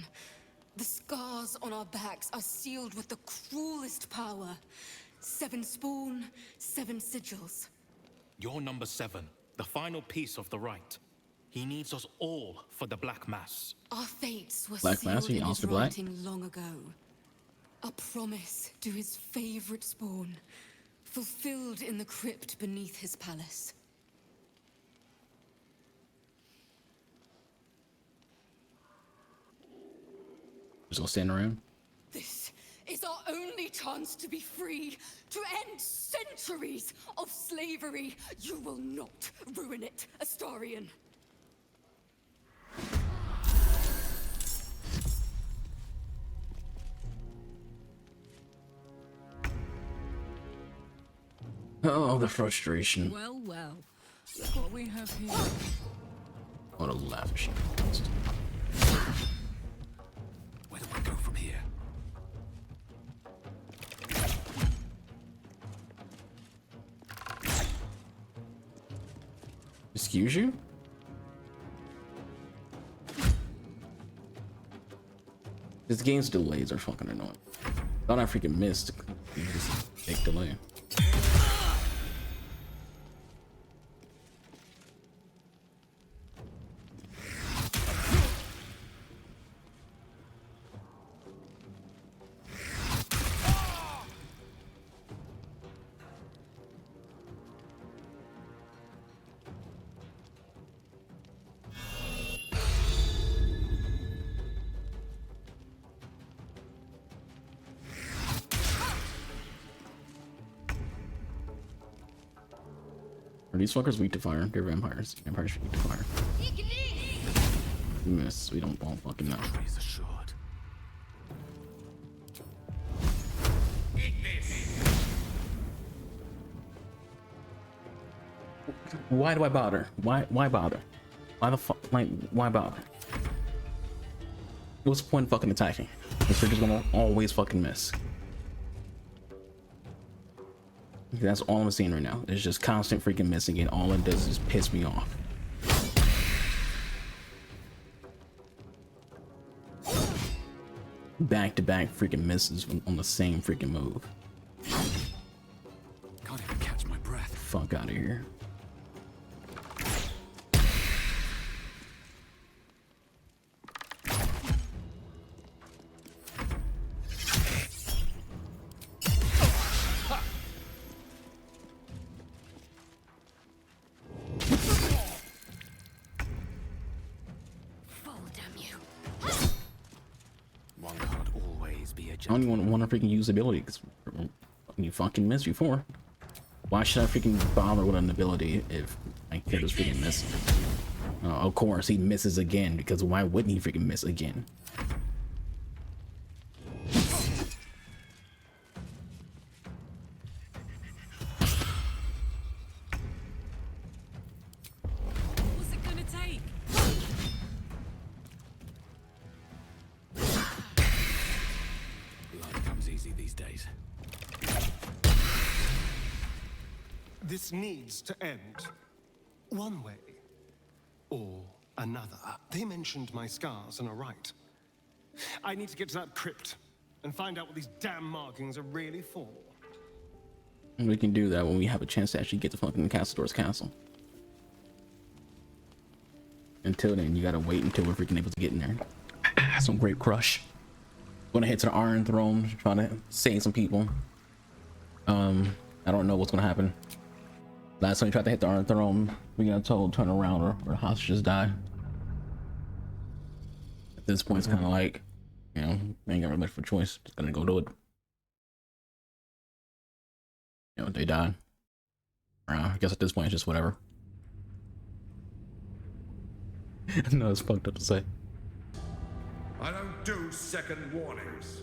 The scars on our backs are sealed with the cruelest power. 7 spawn, 7 sigils. You're number 7, the final piece of the rite. He needs us all for the Black Mass. Our fates were Black sealed Mass, in his Oscar Black? writing long ago. A promise to his favorite spawn, fulfilled in the crypt beneath his palace. Just gonna stand around. This is our only chance to be free, to end centuries of slavery. You will not ruin it, Astarion. Oh, the frustration. Well, well. Look what we have here. What a lavish. Where do I go from here? Excuse you? This game's delays are fucking annoying. Thought I freaking missed. Just big delay. Are these fuckers weak to fire? They're vampires. Vampires are weak to fire. We miss. We don't fucking know. Why do I bother? Why bother? Why the fuck? Like, why bother? What's the point of fucking attacking if they're just gonna always fucking miss? That's all I'm seeing right now. It's just constant freaking missing, and all it does is piss me off. Back-to-back freaking misses on the same freaking move. Can't even catch my breath. Fuck out of here. I don't even want to freaking use ability because you fucking missed before. Why should I freaking bother with an ability if my character's freaking missing? Of course he misses again, because why wouldn't he freaking miss again? What's it gonna take? Life comes easy these days. This needs to end. One way or another. They mentioned my scars and are right. I need to get to that crypt and find out what these damn markings are really for. And we can do that when we have a chance to actually get to fucking Castador's castle. Until then, you gotta wait until we're freaking able to get in there. Some great crush. Gonna head to the Iron Throne, trying to save some people. I don't know what's gonna happen. Last time we tried to hit the Iron Throne, we got told turn around or the hostages die. At this point, it's kind of like, you know, we ain't got really much of a choice. Just gonna go do it. You know, they died. I guess at this point, it's just whatever. No, it's fucked up to say. I don't do second warnings.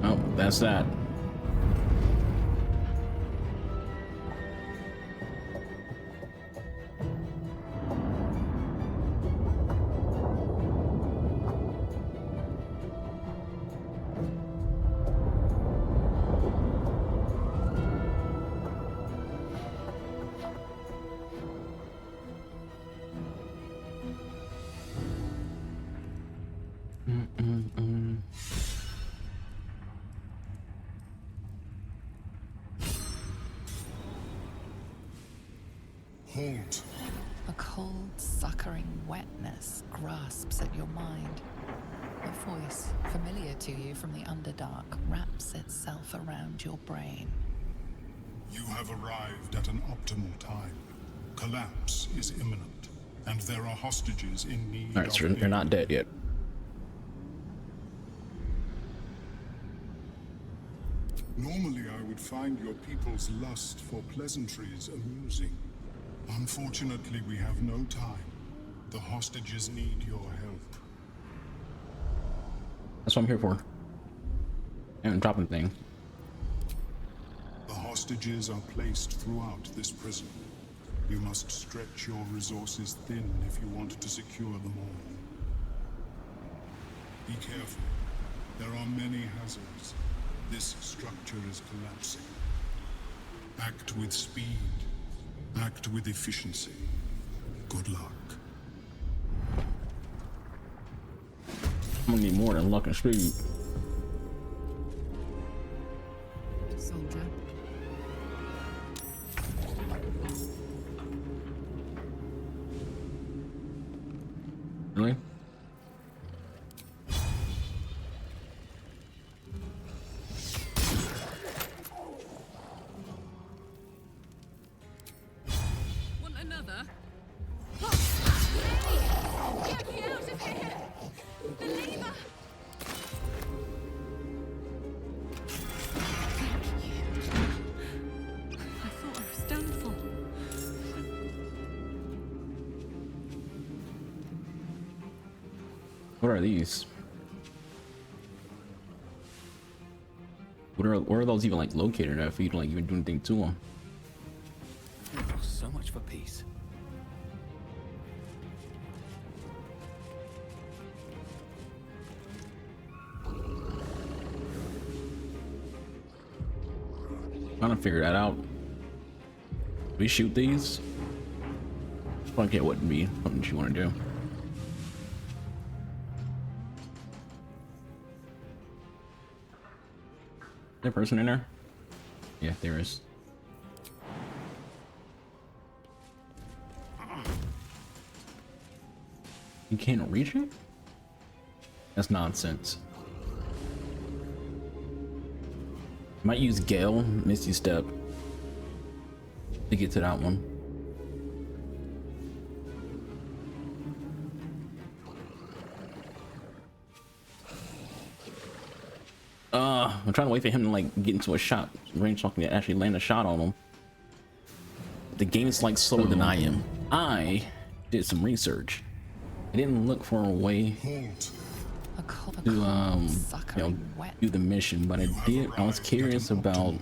Oh, that's that. Halt. A cold, suckering wetness grasps at your mind. A voice, familiar to you from the Underdark, wraps itself around your brain. You have arrived at an optimal time. Collapse is imminent, and there are hostages in need. All right, so you're not dead yet. Normally, I would find your people's lust for pleasantries amusing. Unfortunately, we have no time. The hostages need your help. That's what I'm here for. And dropping thing. The hostages are placed throughout this prison. You must stretch your resources thin if you want to secure them all. Be careful. There are many hazards. This structure is collapsing. Act with speed. Act with efficiency. Good luck. I'm gonna need more than luck and speed. Soldier. Really? Want another? Get me out of here! The lever! I thought I was done for. What are these? Where are those even like located at for you to like even do anything to them? So much for peace. Trying to figure that out. We shoot these? I get what me something you want to do. Is there a person in there? Yeah, there is. You can't reach it? That's nonsense. Might use Gale, Misty Step to get to that one. I'm trying to wait for him to like get into a shot range so I can actually land a shot on him. The game is like slower than I am. I did some research. I didn't look for a way to do the mission, but I did. I was curious about.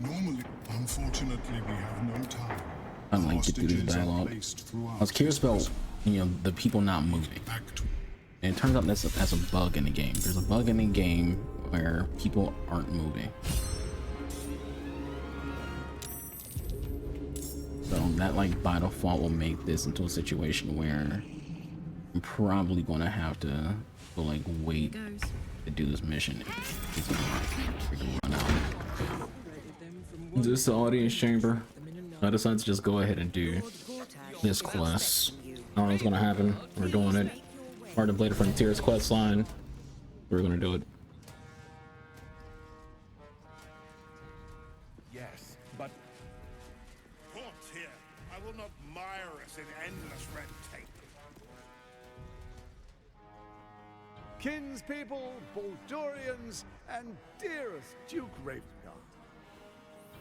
Normally, unfortunately, we have no time. I don't like get through this dialogue. I was curious about the people not moving. And it turns out that's a bug in the game. There's a bug in the game where people aren't moving. So that like by default will make this into a situation where I'm probably gonna have to like wait to do this mission. Run out. Is this the audience chamber? I decided to just go ahead and do this quest. I don't know what's gonna happen. We're doing it. Part of the Blade of Frontiers quest line. We're gonna do it. Yes, but court here. I will not mire us in endless red tape. Kinspeople, Baldurians, and dearest Duke Ravengard,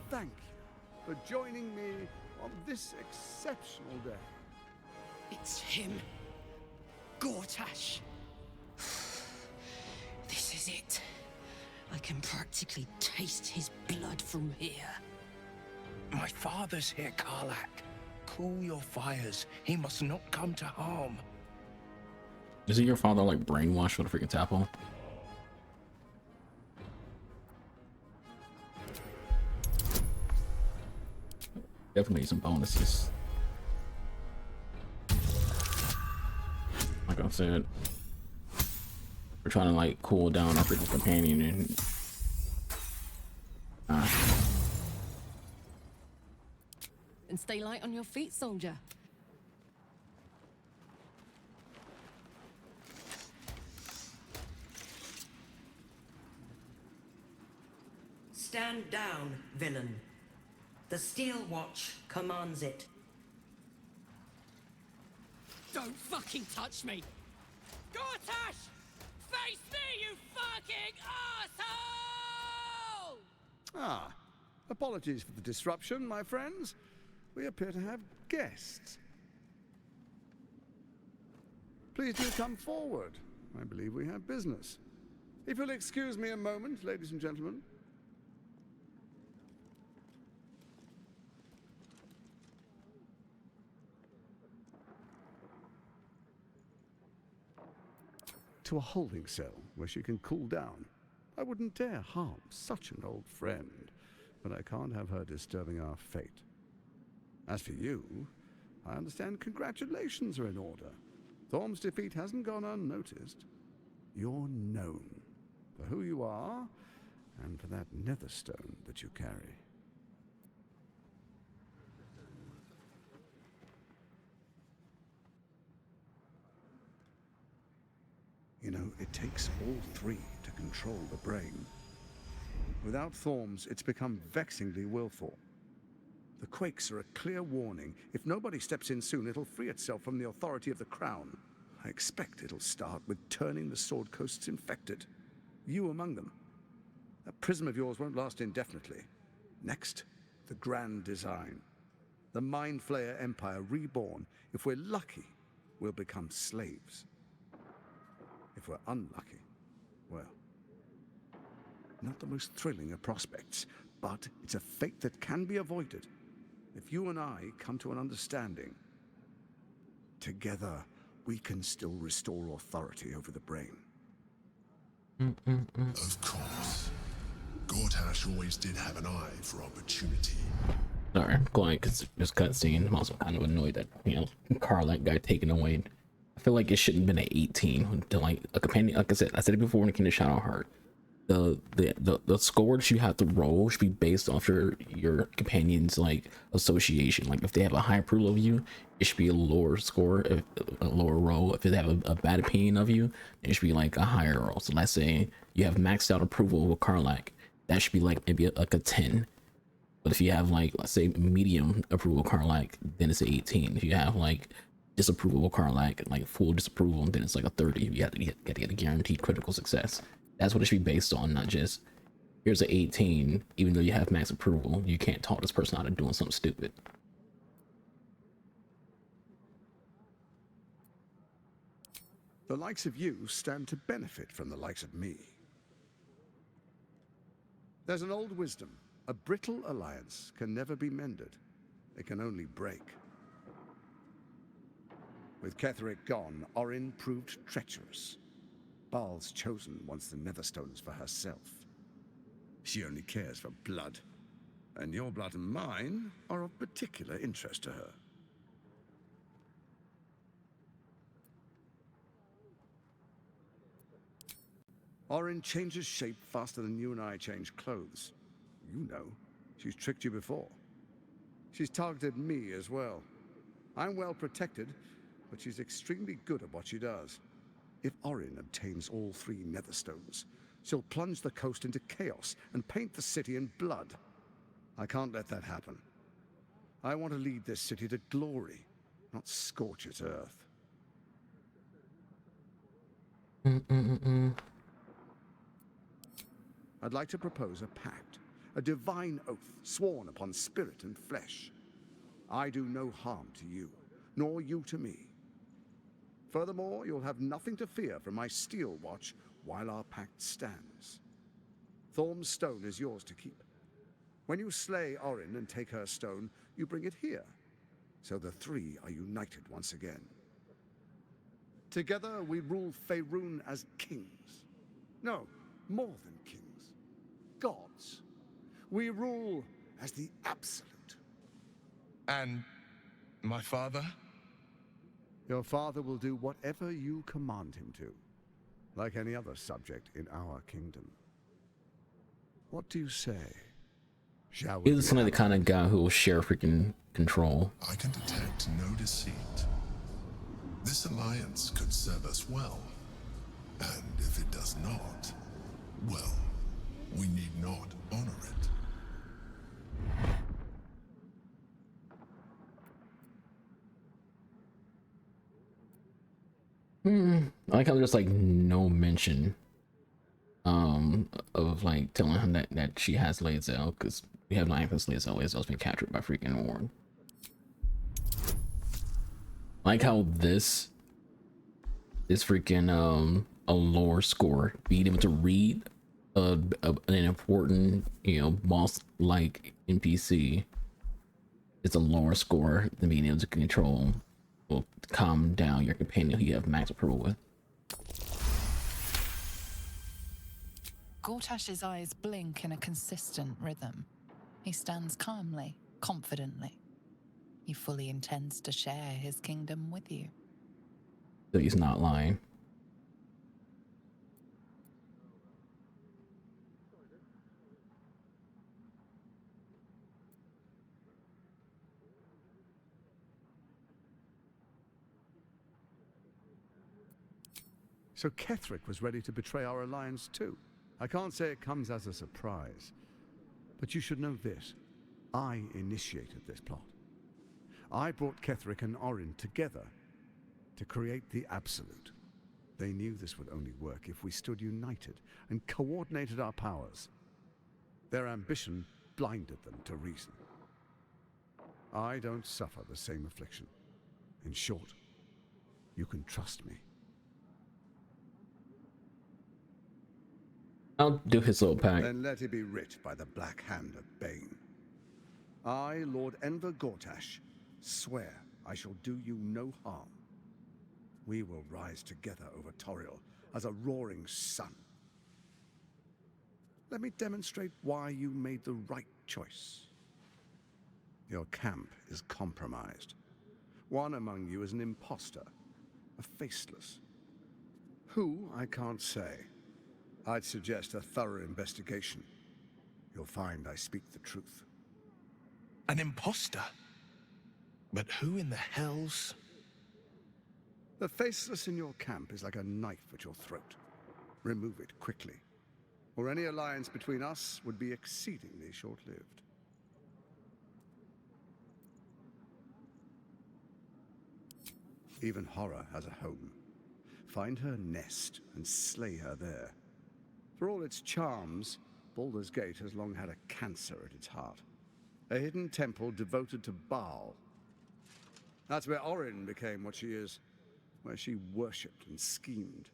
thank you for joining me on this exceptional day. It's him. Gortash. This is it. I can practically taste his blood from here. My father's here, Karlak. Cool your fires. He must not come to harm. Isn't your father like brainwashed with a freaking tadpole? Definitely some bonuses. Like I said, we're trying to like cool down our freaking companion and And stay light on your feet, soldier. Stand down, villain. The Steel Watch commands it. Don't fucking touch me! Gortash! Face me, you fucking asshole! Ah, apologies for the disruption, my friends. We appear to have guests. Please do come forward. I believe we have business. If you'll excuse me a moment, ladies and gentlemen. To a holding cell where she can cool down. I wouldn't dare harm such an old friend, but I can't have her disturbing our fate. As for you, I understand congratulations are in order. Thorm's defeat hasn't gone unnoticed. You're known for who you are and for that netherstone that you carry. You know, it takes all three to control the brain. Without Thorms, it's become vexingly willful. The quakes are a clear warning. If nobody steps in soon, it'll free itself from the authority of the crown. I expect it'll start with turning the Sword Coasts infected. You among them. That prism of yours won't last indefinitely. Next, the grand design. The Mind Flayer Empire reborn. If we're lucky, we'll become slaves. If we're unlucky, well, not the most thrilling of prospects, but it's a fate that can be avoided if you and I come to an understanding. Together, we can still restore authority over the brain. Of course. Gortash always did have an eye for opportunity. Sorry, I'm going because this cutscene. I'm also kind of annoyed that, you know, Karlak got taken away. I feel like it shouldn't have been at 18 to like a companion. Like I said it before when it came to Shadowheart. The scores you have to roll should be based off your companion's like association. Like if they have a high approval of you, it should be a lower score, a lower roll. If they have a bad opinion of you, it should be like a higher roll. So let's say you have maxed out approval with Karlak, that should be like maybe like a 10. But if you have like, let's say medium approval Karlak, then it's an 18. If you have like disapproval of Karlak, like full disapproval, then it's like a 30. You have to get a guaranteed critical success. That's what it should be based on, not just here's an 18. Even though you have max approval, you can't talk this person out of doing something stupid. The likes of you stand to benefit from the likes of me. There's an old wisdom. A brittle alliance can never be mended. It can only break. With Ketheric gone, Orin proved treacherous. Baal's chosen wants the Netherstones for herself. She only cares for blood. And your blood and mine are of particular interest to her. Orin changes shape faster than you and I change clothes. You know, she's tricked you before. She's targeted me as well. I'm well protected, but she's extremely good at what she does. If Orin obtains all 3 Netherstones, she'll plunge the coast into chaos and paint the city in blood. I can't let that happen. I want to lead this city to glory, not scorch its earth. I'd like to propose a pact, a divine oath sworn upon spirit and flesh. I do no harm to you, nor you to me. Furthermore, you'll have nothing to fear from my steel watch while our pact stands. Thorm's stone is yours to keep. When you slay Orin and take her stone, you bring it here, so the 3 are united once again. Together we rule Faerun as kings. No, more than kings. Gods. We rule as the Absolute. And my father? Your father will do whatever you command him to, like any other subject in our kingdom. What do you say? Shall we? He's like the kind of guy who will share freaking control. I can detect no deceit. This alliance could serve us well. And if it does not, well, we need not honor it. I like how there's like no mention of like telling him that she has Lae'zel, because we have no access to Lae'zel. Lae'zel's been captured by freaking Warren. Like how this freaking a lore score, being able to read an important, you know, boss like NPC, it's a lore score than being able to control will calm down your companion who you have max approval with. Gortash's eyes blink in a consistent rhythm. He stands calmly, confidently. He fully intends to share his kingdom with you. So he's not lying. So Ketheric was ready to betray our alliance too. I can't say it comes as a surprise, but you should know this. I initiated this plot. I brought Ketheric and Orin together to create the Absolute. They knew this would only work if we stood united and coordinated our powers. Their ambition blinded them to reason. I don't suffer the same affliction. In short, you can trust me. I'll do his little pack. Then let it be writ by the black hand of Bane. I, Lord Enver Gortash, swear I shall do you no harm. We will rise together over Toriel as a roaring sun. Let me demonstrate why you made the right choice. Your camp is compromised. One among you is an imposter, a faceless. Who, I can't say. I'd suggest a thorough investigation. You'll find I speak the truth. An imposter? But who in the hell's... The faceless in your camp is like a knife at your throat. Remove it quickly, or any alliance between us would be exceedingly short-lived. Even horror has a home. Find her nest and slay her there. For all its charms, Baldur's Gate has long had a cancer at its heart. A hidden temple devoted to Baal. That's where Orin became what she is, where she worshipped and schemed.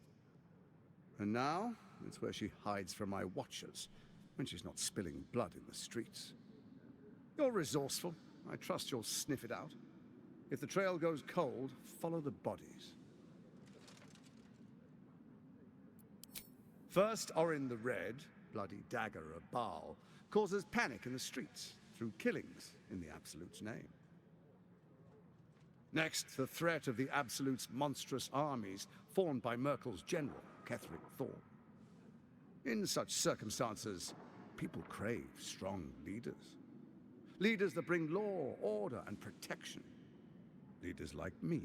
And now, it's where she hides from my watchers, when she's not spilling blood in the streets. You're resourceful. I trust you'll sniff it out. If the trail goes cold, follow the bodies. First, Orin the Red, bloody dagger of Baal, causes panic in the streets through killings in the Absolute's name. Next, the threat of the Absolute's monstrous armies formed by Merkel's general, Ketheric Thorm. In such circumstances, people crave strong leaders. Leaders that bring law, order, and protection. Leaders like me,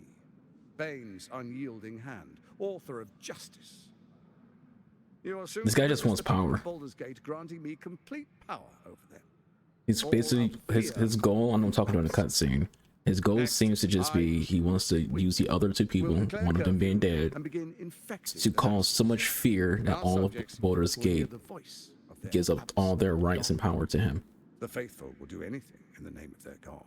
Bane's unyielding hand, author of justice. You will soon This guy just witness wants the people power. of Baldur's Gate granting me complete power over them. He's All basically out his fear goal. I'm talking about in the cutscene. His goal Next, seems to just be he wants to use the other two people, will declare one of them being dead, and begin infecting to the cause so much fear that Our all of subjects Baldur's will hear Gate the voice of their gives up all their rights and power to him. The faithful will do anything in the name of their god.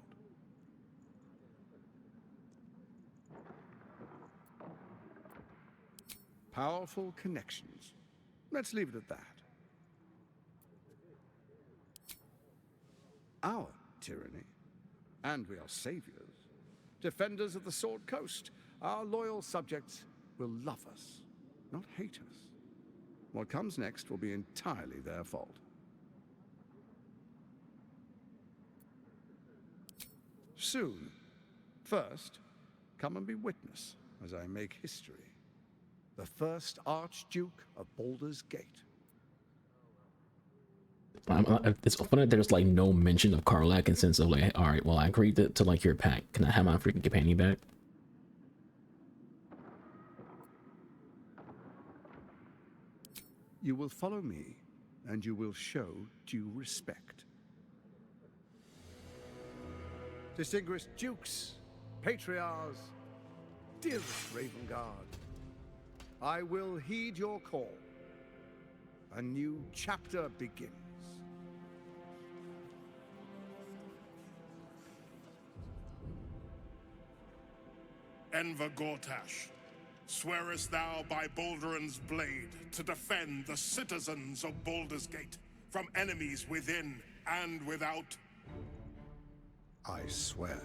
Powerful connections. Let's leave it at that. Our tyranny, and we are saviors, defenders of the Sword Coast. Our loyal subjects will love us, not hate us. What comes next will be entirely their fault. Soon. First, come and be witness as I make history. The first Archduke of Baldur's Gate. It's funny that there's like no mention of Karlach in sense of like, all right, well, I agreed to like your pact. Can I have my freaking companion back? You will follow me, and you will show due respect. Distinguished dukes, patriarchs, dearest Ravengard, I will heed your call. A new chapter begins. Enver Gortash, swearest thou by Balduran's blade to defend the citizens of Baldur's Gate from enemies within and without? I swear.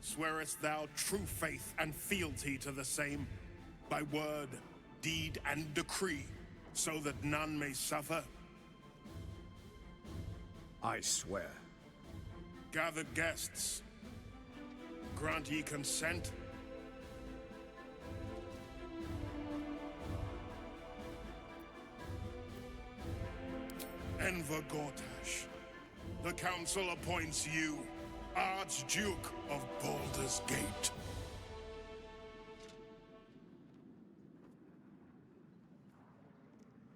Swearest thou true faith and fealty to the same, by word, deed, and decree, so that none may suffer? I swear. Gathered guests, grant ye consent? Enver Gortash, the council appoints you Archduke of Baldur's Gate.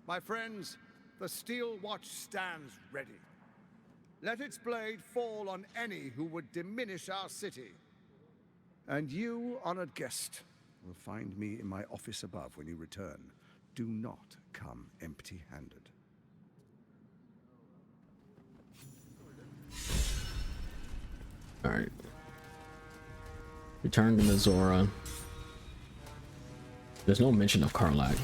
My friends, the Steel Watch stands ready. Let its blade fall on any who would diminish our city. And you, honored guest, will find me in my office above when you return. Do not come empty-handed. Alright. Return to Mizora. There's no mention of Karlach.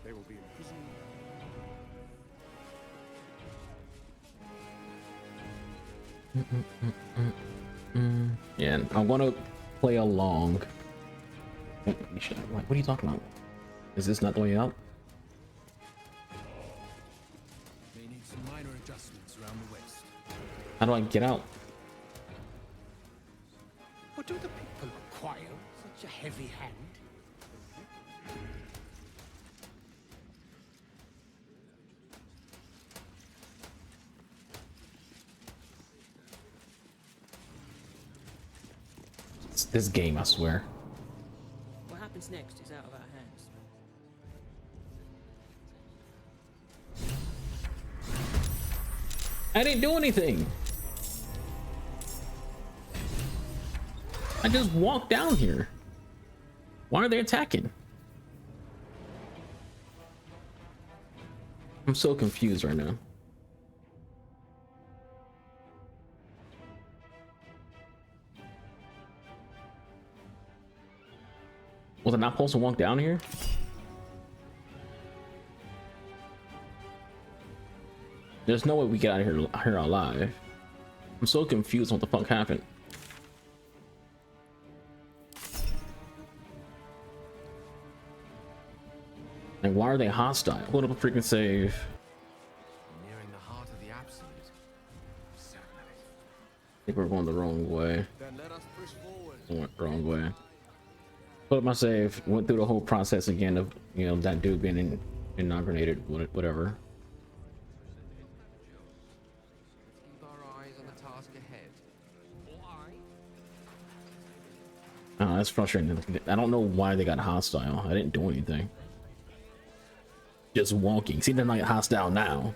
They will be imprisoned. Yeah, I'm gonna play along. What are you talking about? Is this not the way out? May need some minor adjustments around the waist. How do I get out? What do the people require? Such a heavy hand? It's this game, I swear. What happens next is out of our hands. I didn't do anything. I just walked down here. Why are they attacking? I'm so confused right now. Was I not supposed to walk down here? There's no way we get out of here alive. I'm so confused what the fuck happened. Like, why are they hostile? Hold up a freaking save. Nearing the heart of the absolute. I think we're going the wrong way. Then let us push forward. I went the wrong way. Put up my save. Went through the whole process again of, you know, that dude being inaugurated, whatever. Keep our eyes on the task ahead. Oh, that's frustrating. I don't know why they got hostile. I didn't do anything. Just walking. See, they're not hostile now.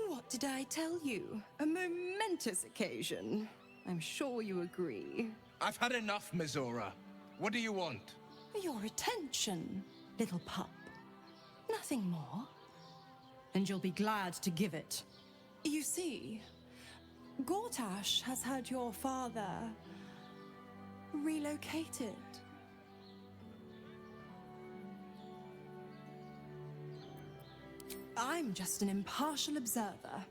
What did I tell you? A momentous occasion. I'm sure you agree. I've had enough, Mizora. What do you want? Your attention, little pup. Nothing more. And you'll be glad to give it. You see, Gortash has had your father relocated. I'm just an impartial observer.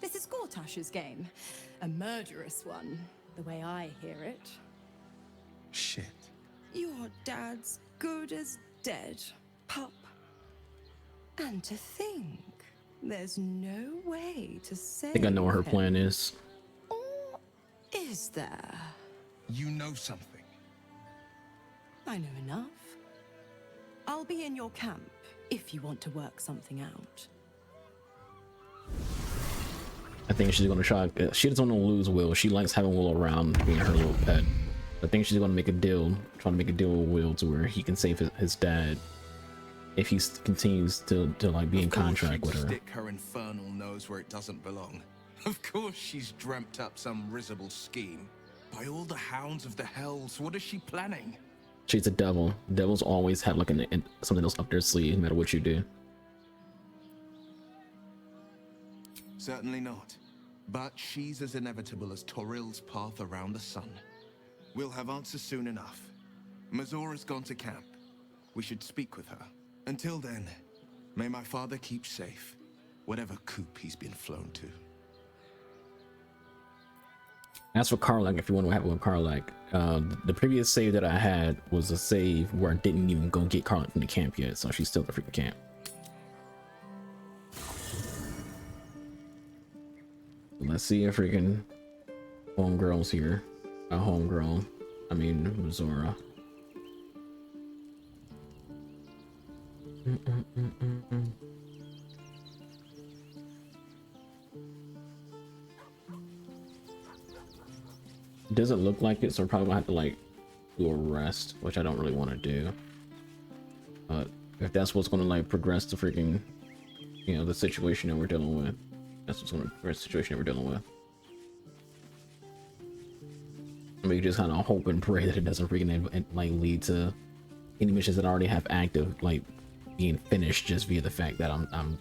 This is Gortash's game. A murderous one, the way I hear it. Shit. Your dad's good as dead, pup. And to think, there's no way to save I think I know what her him. plan is. Or is there? You know something. I know enough. I'll be in your camp if you want to work something out. I think she's gonna try. She doesn't want to lose Will. She likes having Will around, being her little pet. I think she's gonna make a deal, trying to make a deal with Will to where he can save his dad if he continues to like be in contract with her. Stick her infernal nose where it doesn't belong. Of course she's dreamt up some risible scheme. By all the hounds of the hells, what is she planning? She's a devil. Devils always have like something else up their sleeve, no matter what you do. Certainly not. But she's as inevitable as Toril's path around the sun. We'll have answers soon enough. Mazora's gone to camp. We should speak with her. Until then, may my father keep safe, whatever coop he's been flown to. As for Karlak, if you want to have one with Karlak, the previous save that I had was a save where I didn't even go get Karlak from the camp yet, so she's still at the freaking camp. Let's see if freaking homegirl's here. Homegrown. I mean, Mizora. Doesn't look like it, so I'm probably gonna have to like do a rest, which I don't really want to do. But if that's what's gonna like progress the freaking, you know, the situation that we're dealing with, that's what's gonna progress the situation that we're dealing with. I mean, just kind of hope and pray that it doesn't freaking like lead to any missions that I already have active, like being finished just via the fact that I'm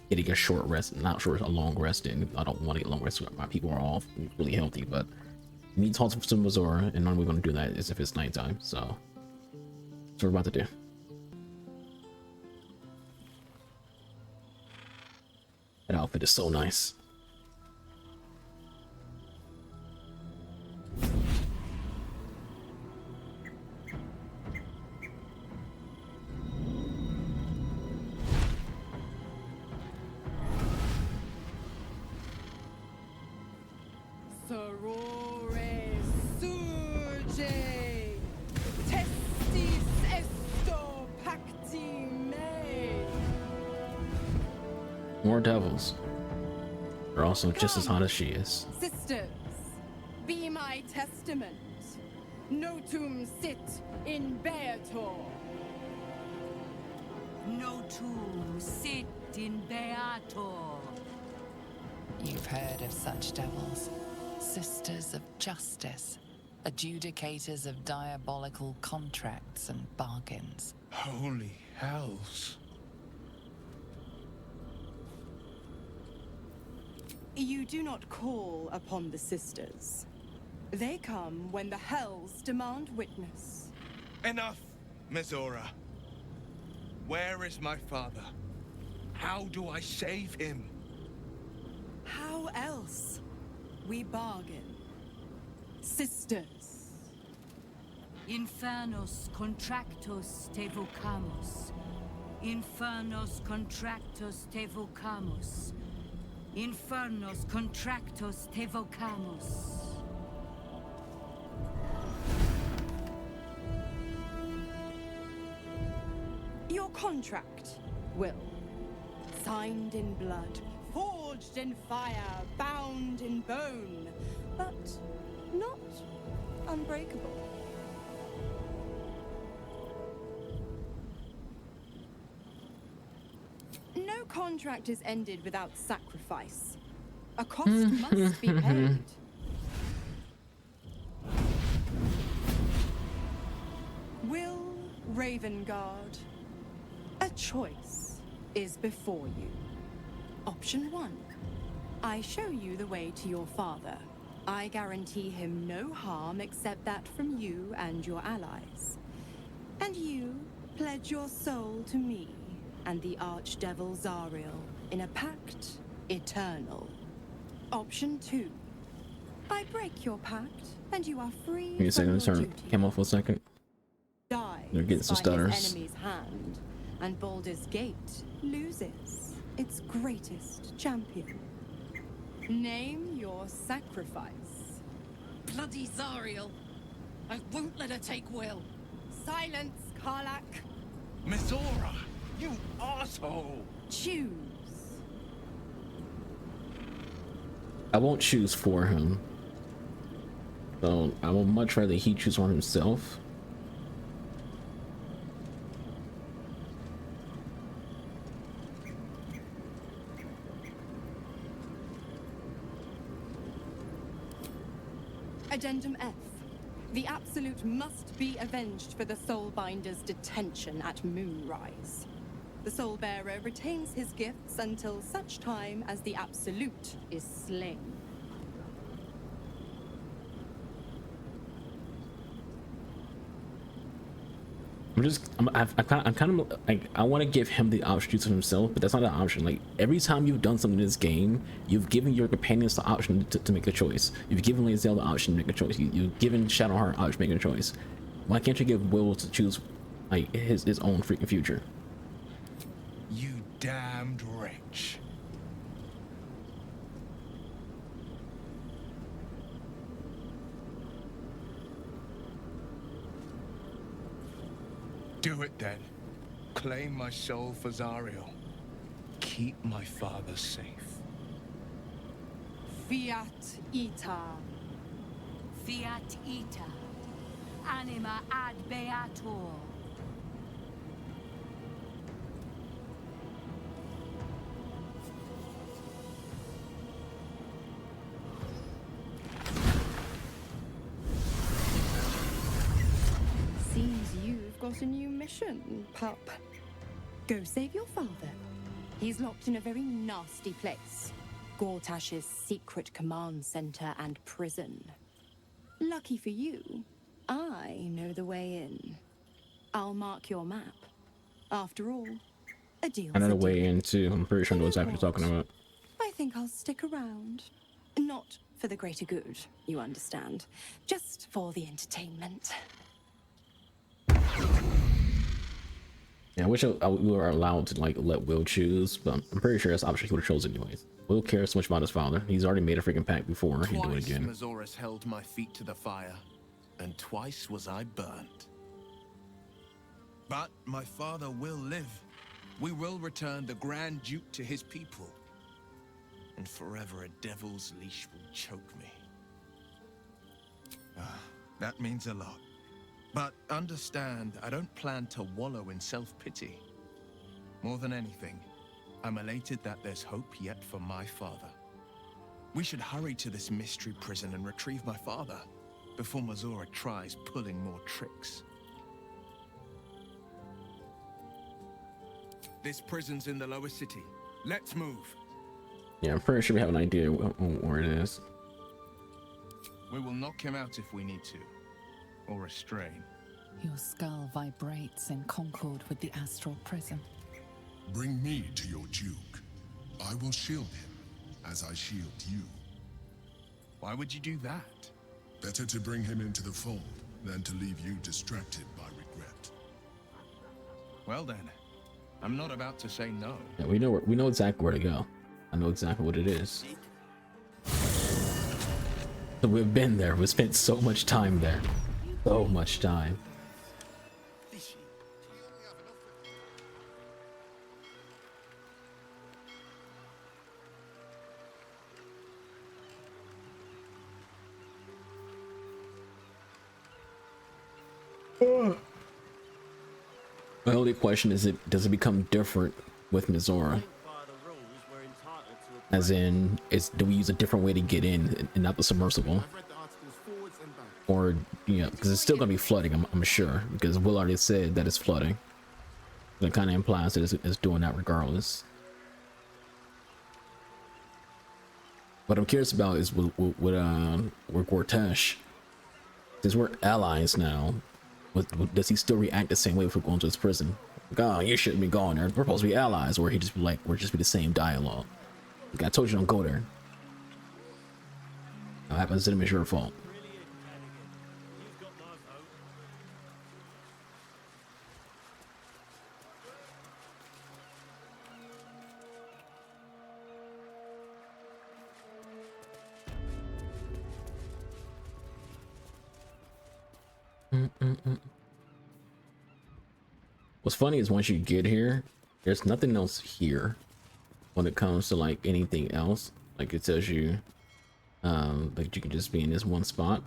getting a short rest, not sure a long rest, and I don't want to get a long rest. My people are all really healthy, but we need to talk to Mizora, and the only way we're going to do that is if it's nighttime. So that's what we're about to do. That outfit is so nice. Sorore suje, testis esto pacti me. More devils. They're also just as hot as she is. Sisters, be my testament. Notum sit in Beator. Notum sit in Beator. You've heard of such devils. Sisters of justice. Adjudicators of diabolical contracts and bargains. Holy hells. You do not call upon the sisters. They come when the hells demand witness. Enough, Mizora. Where is my father? How do I save him? How else? We bargain. Sisters. Infernos contractus te vocamus. Infernos contractus te vocamus. Infernos contractus te vocamus. Your contract, Will. Signed in blood, forged in fire, bound in bone, but not unbreakable. No contract is ended without sacrifice. A cost must be paid. Will Ravengard, a choice is before you. Option 1. I show you the way to your father. I guarantee him no harm except that from you and your allies. And you pledge your soul to me and the Archdevil Zariel in a pact eternal. Option 2. I break your pact and you are free. Give me a second to turn cam off for a second. They're getting some stutters. His enemy's hand, and Baldur's Gate loses its greatest champion. Name your sacrifice. Bloody Zariel. I won't let her take Will. Silence, Karlak. Mizora, you asshole! Choose. I won't choose for him. So I would much rather he choose for himself. Addendum F. The Absolute must be avenged for the Soulbinder's detention at Moonrise. The Soulbearer retains his gifts until such time as the Absolute is slain. I'm kind of like, I want to give him the option to choose for himself, but that's not an option. Like, every time you've done something in this game, you've given your companions the option to make a choice. You've given Lae'zel the option to make a choice. You've given Shadowheart the option to make a choice. Why can't you give Will to choose like his own freaking future? You damned wretch. Do it then. Claim my soul for Zariel. Keep my father safe. Fiat Ita. Fiat Ita. Anima ad beator. Seems you've got a new mission, pup. Go save your father. He's locked in a very nasty place. Gortash's secret command center and prison. Lucky for you, I know the way in. I'll mark your map. After all, a deal's I know the a way deal. in too. I'm pretty sure I know exactly what you're talking about. I think I'll stick around. Not for the greater good, you understand. Just for the entertainment. Yeah, I wish we were allowed to like let Will choose, but I'm pretty sure that's the option he would have chosen anyways. Will cares so much about his father. He's already made a freaking pact before. He'd do it again. Twice Mazoras held my feet to the fire, and twice was I burnt. But my father will live. We will return the Grand Duke to his people. And forever a devil's leash will choke me. That means a lot. But understand, I don't plan to wallow in self-pity. More than anything, I'm elated that there's hope yet for my father. We should hurry to this mystery prison and retrieve my father before Mazora tries pulling more tricks. This prison's in the lower city. Let's move. Yeah, I'm pretty sure we have an idea where it is. We will knock him out if we need to. Or restrain. Your skull vibrates in concord with the astral prison. Bring me to your Duke. I will shield him, as I shield you. Why would you do that? Better to bring him into the fold than to leave you distracted by regret. Well then, I'm not about to say no. Yeah, we know exactly where to go. I know exactly what it is. So we've been there. We spent so much time there. So much time. My only question is, does it become different with Mizora? As in, do we use a different way to get in and not the submersible? Or, you know, because it's still gonna be flooding, I'm sure, because Will already said that it's flooding. That kind of implies that it's doing that regardless. What I'm curious about is with Gortash, since we're allies now, does he still react the same way if we're going to his prison? Like, oh, you shouldn't be going there. We're supposed to be allies, or he just be like, we're just be the same dialogue. Like, I told you don't go there. What happens to them is your fault. What's funny is once you get here, there's nothing else here when it comes to like anything else. Like it tells you like you can just be in this one spot.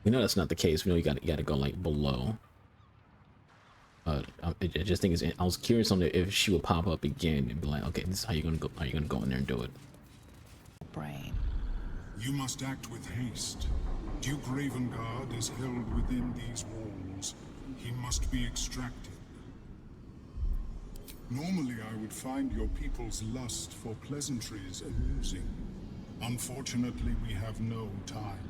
We know that's not the case. We know you gotta go like below. I just think I was curious on if she would pop up again and be like, okay, this is how you're gonna go. How you gonna go in there and do it? Brain. You must act with haste. Duke Ravengard is held within these walls. He must be extracted. Normally, I would find your people's lust for pleasantries amusing. Unfortunately, we have no time.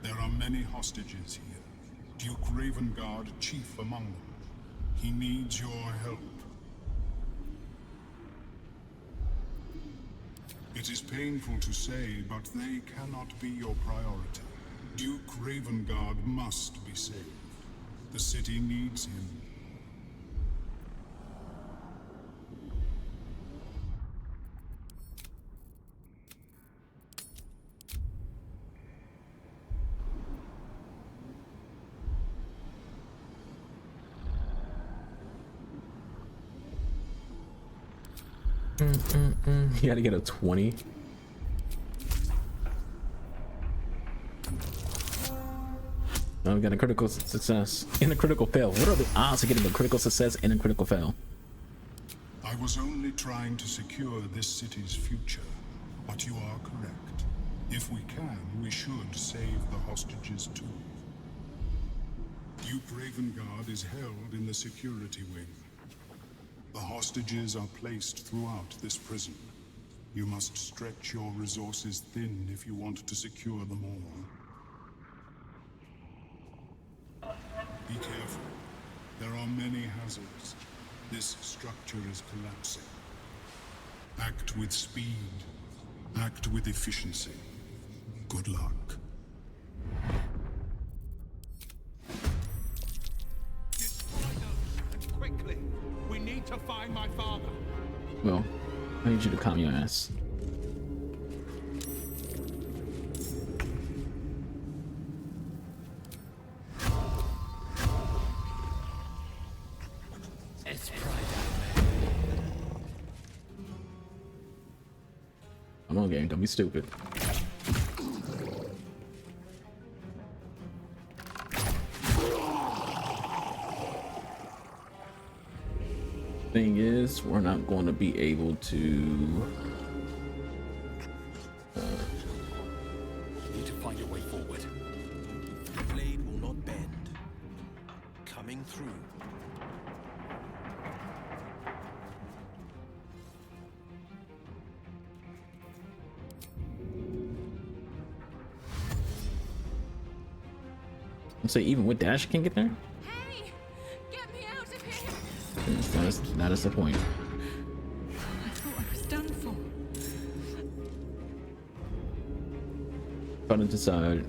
There are many hostages here. Duke Ravengard, chief among them. He needs your help. It is painful to say, but they cannot be your priority. Duke Ravengard must be saved. The city needs him. You gotta get a 20. Oh, we got a critical success and a critical fail. What are the odds of getting a critical success and a critical fail? I was only trying to secure this city's future, but you are correct. If we can, we should save the hostages too. Duke Ravengard is held in the security wing. The hostages are placed throughout this prison. You must stretch your resources thin if you want to secure them all. Be careful. There are many hazards. This structure is collapsing. Act with speed. Act with efficiency. Good luck. Quickly! We need to find my father. Well, I need you to calm your ass. Come on, game, don't be stupid. Thing is, we're not going to be able to need to find a way forward. The blade will not bend. Coming through. So even with dash, you can't get there. Hey, get me out of here! That is the point. I thought I was done for. Trying to decide.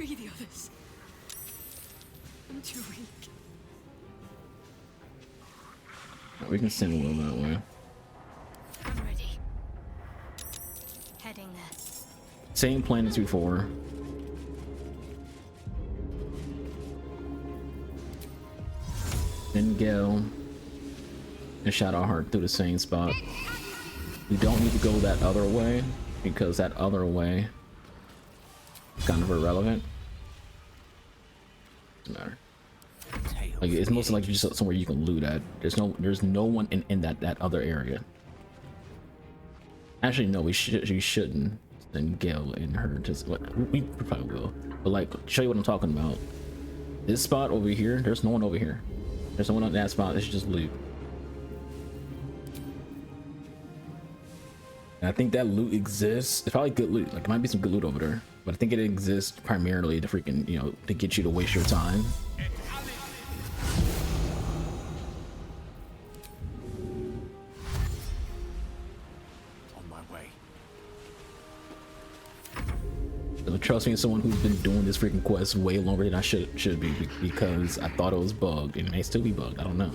Free the others. I'm too weak. We can send Will that way. I'm ready. Heading there. Same plan as before. Then Gale and Shadowheart through the same spot. We don't need to go that other way because that other way is kind of irrelevant. Doesn't matter. Like it's mostly like just somewhere you can loot at. There's no one in that other area. Actually, no, we shouldn't send Gale and her just we probably will. But like, show you what I'm talking about. This spot over here, there's no one over here. There's no one on that spot. It's just loot. And I think that loot exists. It's probably good loot. Like, there might be some good loot over there. But I think it exists primarily to freaking, you know, to get you to waste your time. On my way. But trust me, as someone who's been doing this freaking quest way longer than I should be, because I thought it was bugged. And it may still be bugged. I don't know.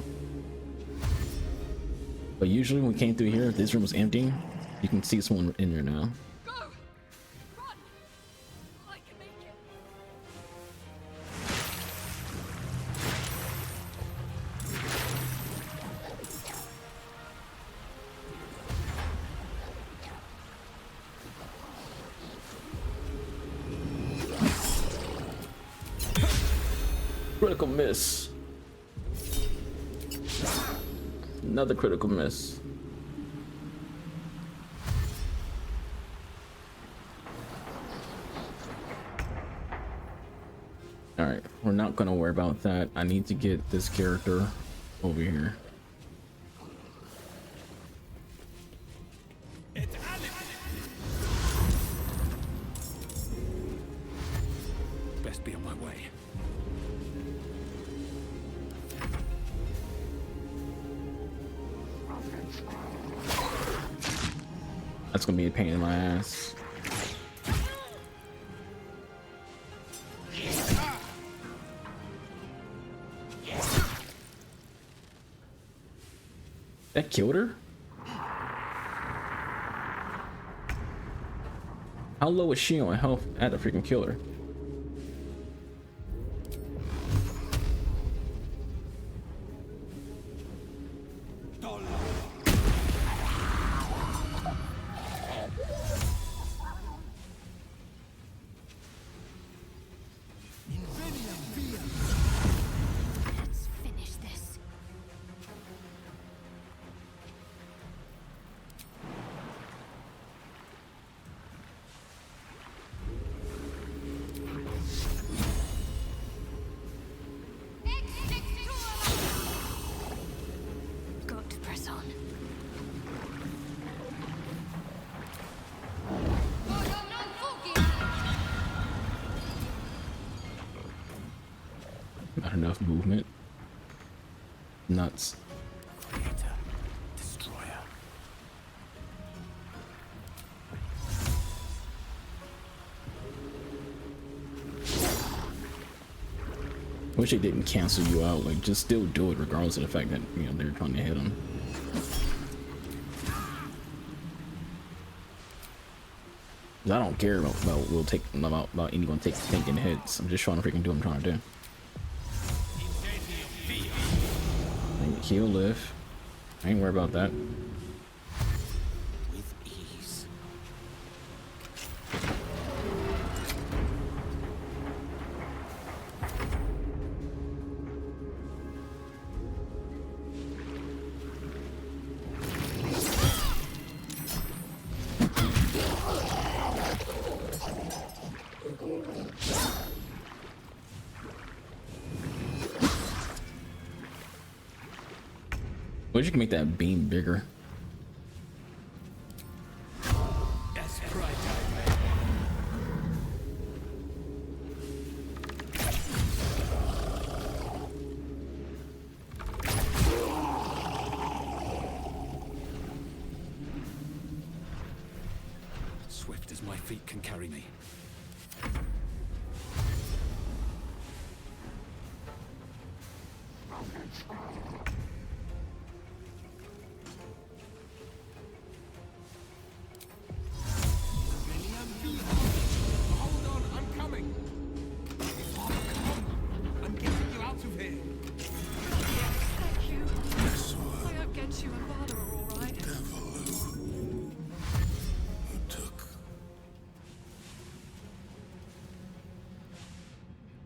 But usually when we came through here, if this room was empty, you can see someone in there now. Go! Run! I can make it. Critical miss. Another critical miss. Alright, we're not gonna worry about that. I need to get this character over here. Best be on my way. That's gonna be a pain in my ass. That killed her? How low is she on health at the freaking killer? Let's finish this. Got to press on. Not enough movement. Nuts. Destroyer. Wish they didn't cancel you out. Like, just still do it regardless of the fact that, you know, they're trying to hit him. I don't care about anyone taking hits. I'm just trying to freaking do what I'm trying to do. He'll live. I ain't worried about that. With ease. Wish you could make that beam bigger. Yes, right. Swift as my feet can carry me.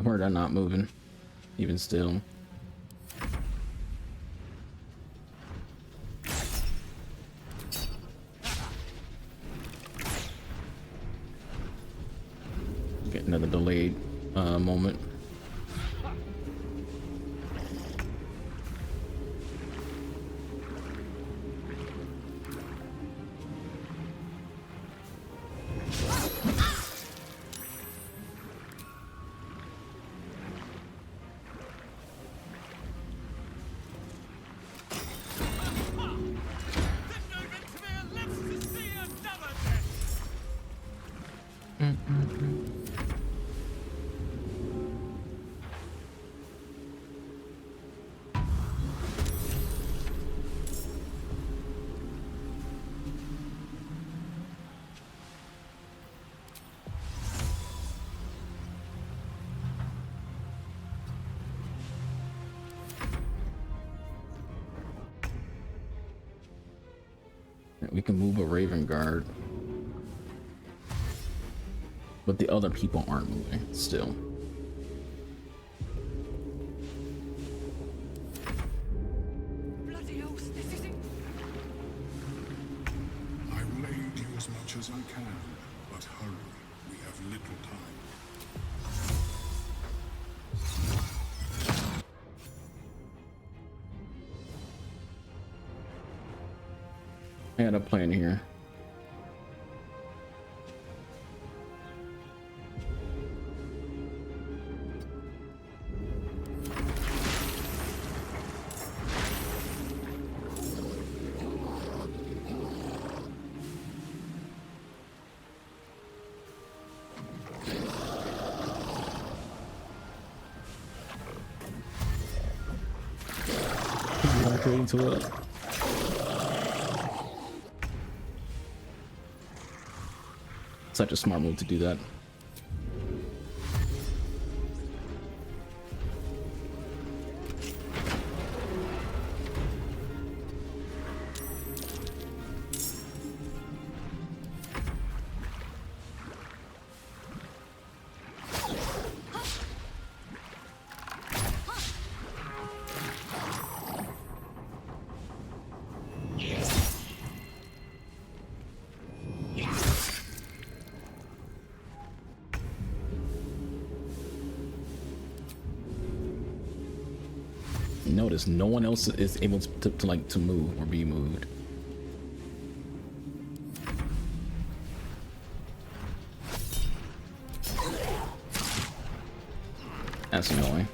Or they're not moving, even still. Get another delayed moment. We can move a Raven Guard, but the other people aren't moving still. Bloody hell, this isn't... I will aid you as much as I can, but hurry. We have little time. I had a plan here. Into it. Such a smart move to do that. Notice no one else is able to move or be moved. That's annoying.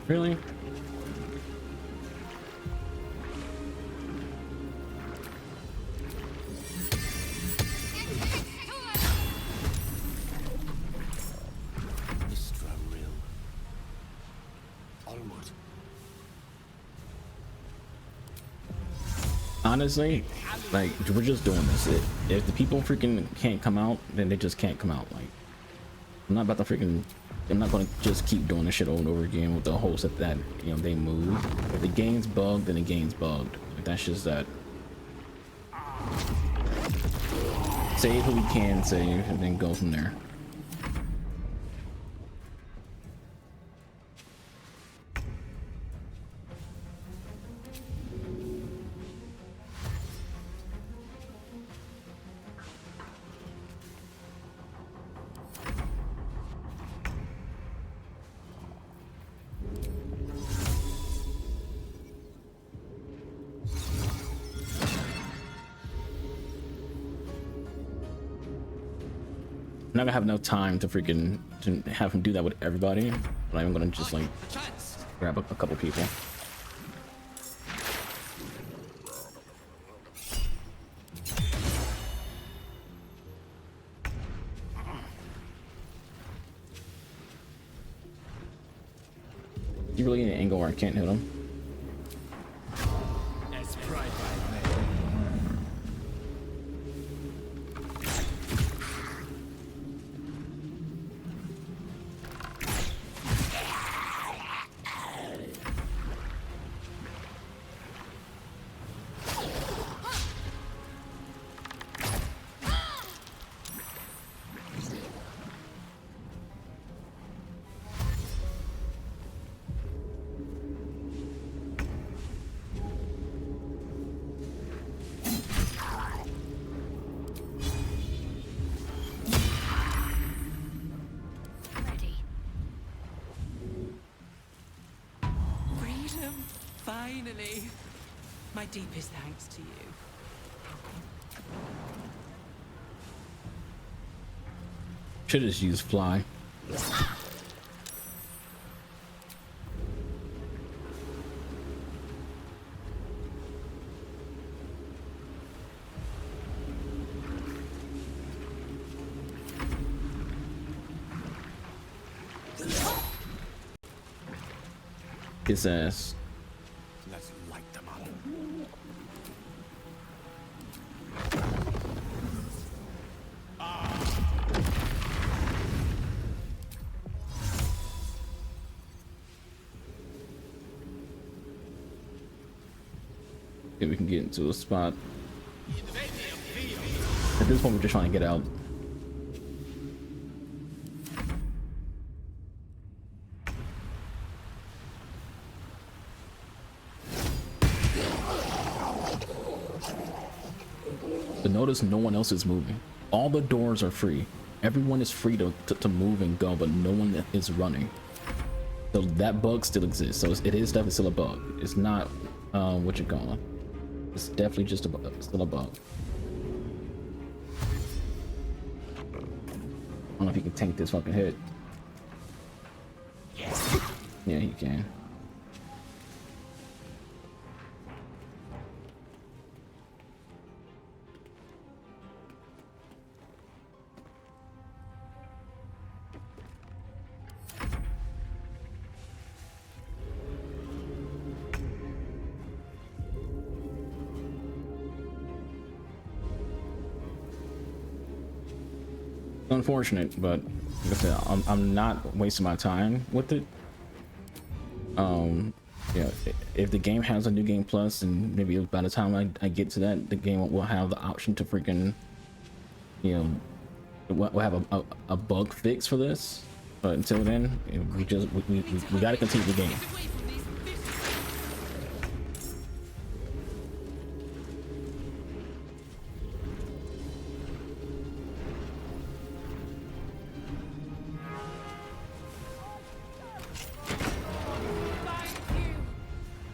Really? Honestly, like, we're just doing this. If the people freaking can't come out, then they just can't come out. Like, I'm not about to freaking, I'm not gonna just keep doing this shit over and over again with the hopes that you know, they move. If the game's bugged, then the game's bugged. Like, that's just that. Save who we can save, and then go from there. I'm not gonna have enough time to freaking have him do that with everybody, but I'm gonna just like grab a couple people. You really need an angle where I can't hit him. him. Finally. My deepest thanks to you. Should just use fly. His ass. Let's light them up. Okay, we can get into a spot. At this point, we're just trying to get out. But notice no one else is moving. All the doors are free. Everyone is free to move and go, but no one is running. So that bug still exists. So it is definitely still a bug. It's not what you're going. It's definitely just still a bug. I don't know if you can tank this fucking hit. Yeah, he can. Unfortunate, but like I said, I'm not wasting my time with it. Yeah, if the game has a new game plus, and maybe by the time I get to that, the game will have the option to freaking, you know, we'll have a bug fix for this. But until then, we got to continue the game.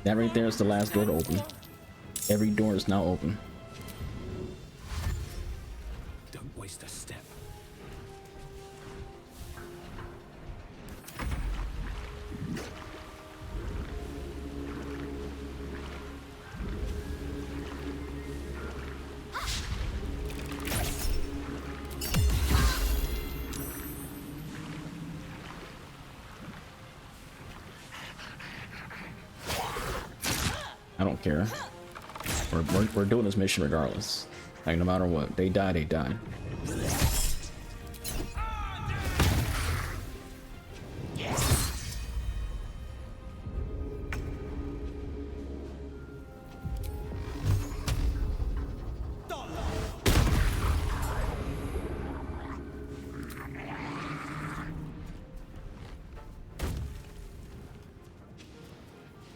That right there is the last door to open. Every door is now open. Don't waste a step. I don't care. We're doing this mission regardless. Like, no matter what, they die, they die.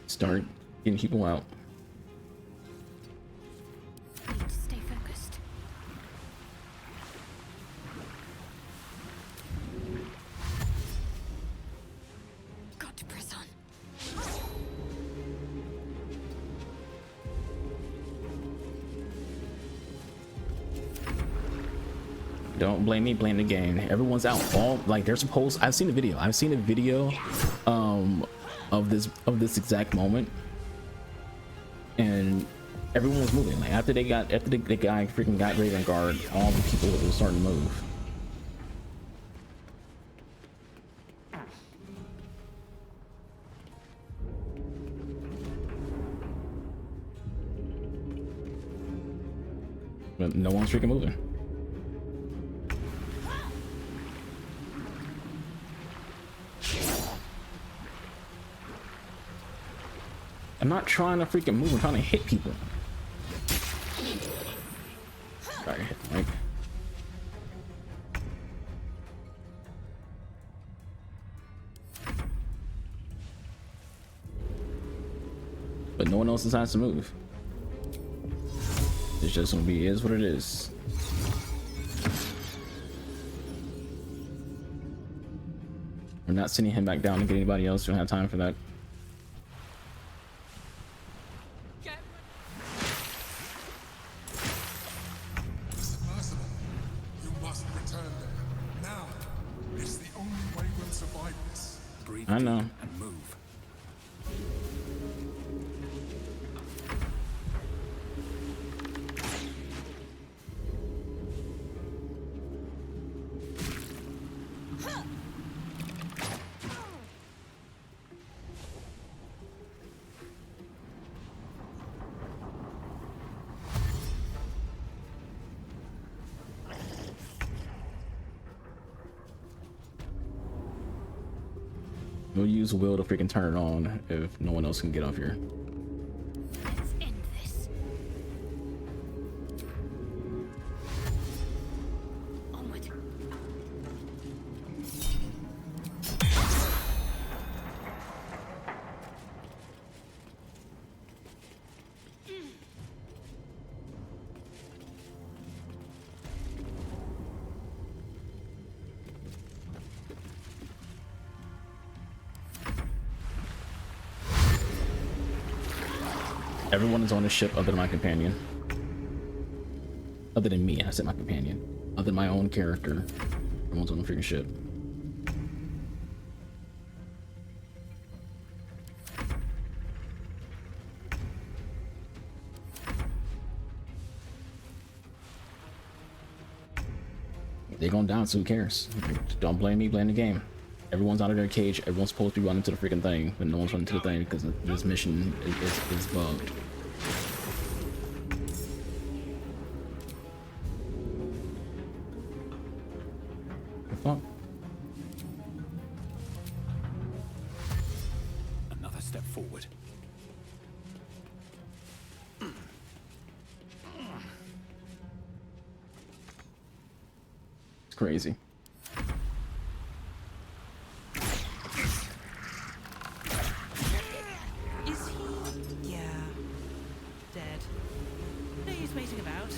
Start getting people out. Stay focused. Got to press on. Don't blame me, blame the game. Everyone's out. All like they're supposed. I've seen a video of this exact moment, and everyone was moving. Like after the guy freaking got Raven Guard, all the people were starting to move. But no one's freaking moving. I'm not trying to freaking move, I'm trying to hit people. Sorry, hit the mic. But no one else decides to move. It's just gonna be, is what it is. We're not sending him back down to get anybody else. We don't have time for that. know. And move. We'll use Will to freaking turn it on if no one else can get off here. Let's end this. Onward. Everyone is on the ship other than my companion. Other than me, I said my companion. Other than my own character. Everyone's on the freaking ship. They're going down, so who cares? Don't blame me, blame the game. Everyone's out of their cage, everyone's supposed to be running to the freaking thing, but no one's running to the thing because this mission is bugged. The fuck? Another step forward. It's crazy. Is he? Yeah. Dead. No use waiting about.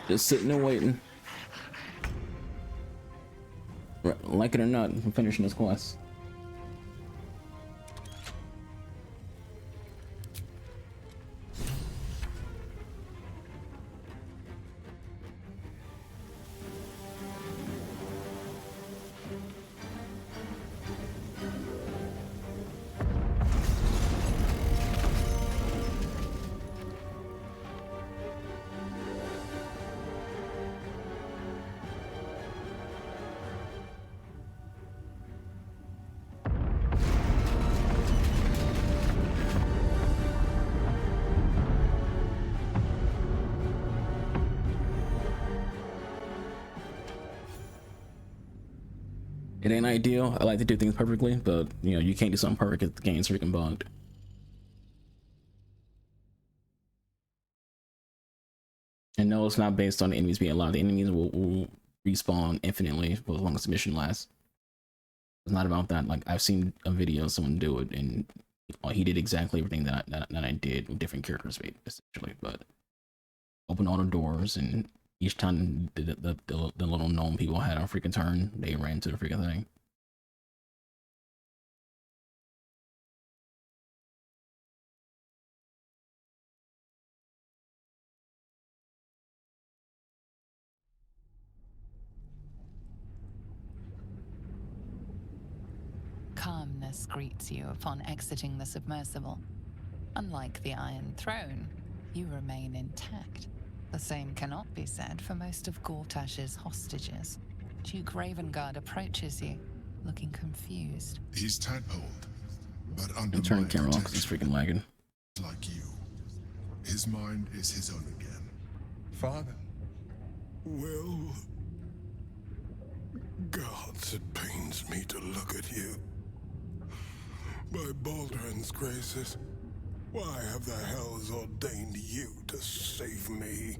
Just sitting and waiting. Like it or not, I'm finishing this quest. It ain't ideal. I like to do things perfectly, but you know, you can't do something perfect if the game's freaking bugged. And no, it's not based on the enemies being alive. The enemies will respawn infinitely for as long as the mission lasts. It's not about that. Like, I've seen a video of someone do it, and he did exactly everything that I did with different characters, essentially. But open all the doors, and each time the little gnome people had a freaking turn, they ran to the freaking thing. Calmness greets you upon exiting the submersible. Unlike the Iron Throne, you remain intact. The same cannot be said for most of Gortash's hostages. Duke Ravengard approaches you, looking confused. He's tadpoled, but under I'm turning my the camera off because protection, it's freaking lagging. like you. His mind is his own again. Father? Will... Gods, it pains me to look at you. By Baldur's graces, Why have the hells ordained you to save me?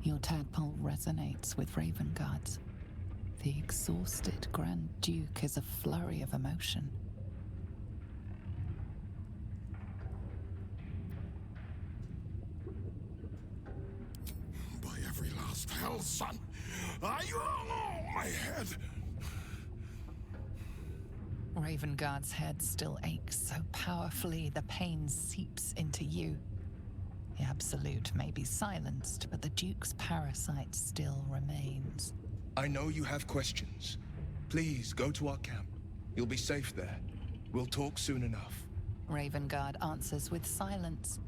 Your tadpole resonates with Raven Guards. The exhausted Grand Duke is a flurry of emotion. By every last hell son, my head. Raven Guard's head still aches so powerfully the pain seeps into you. The Absolute may be silenced, but the Duke's parasite still remains. I know you have questions. Please, go to our camp. You'll be safe there. We'll talk soon enough. Raven Guard answers with silence.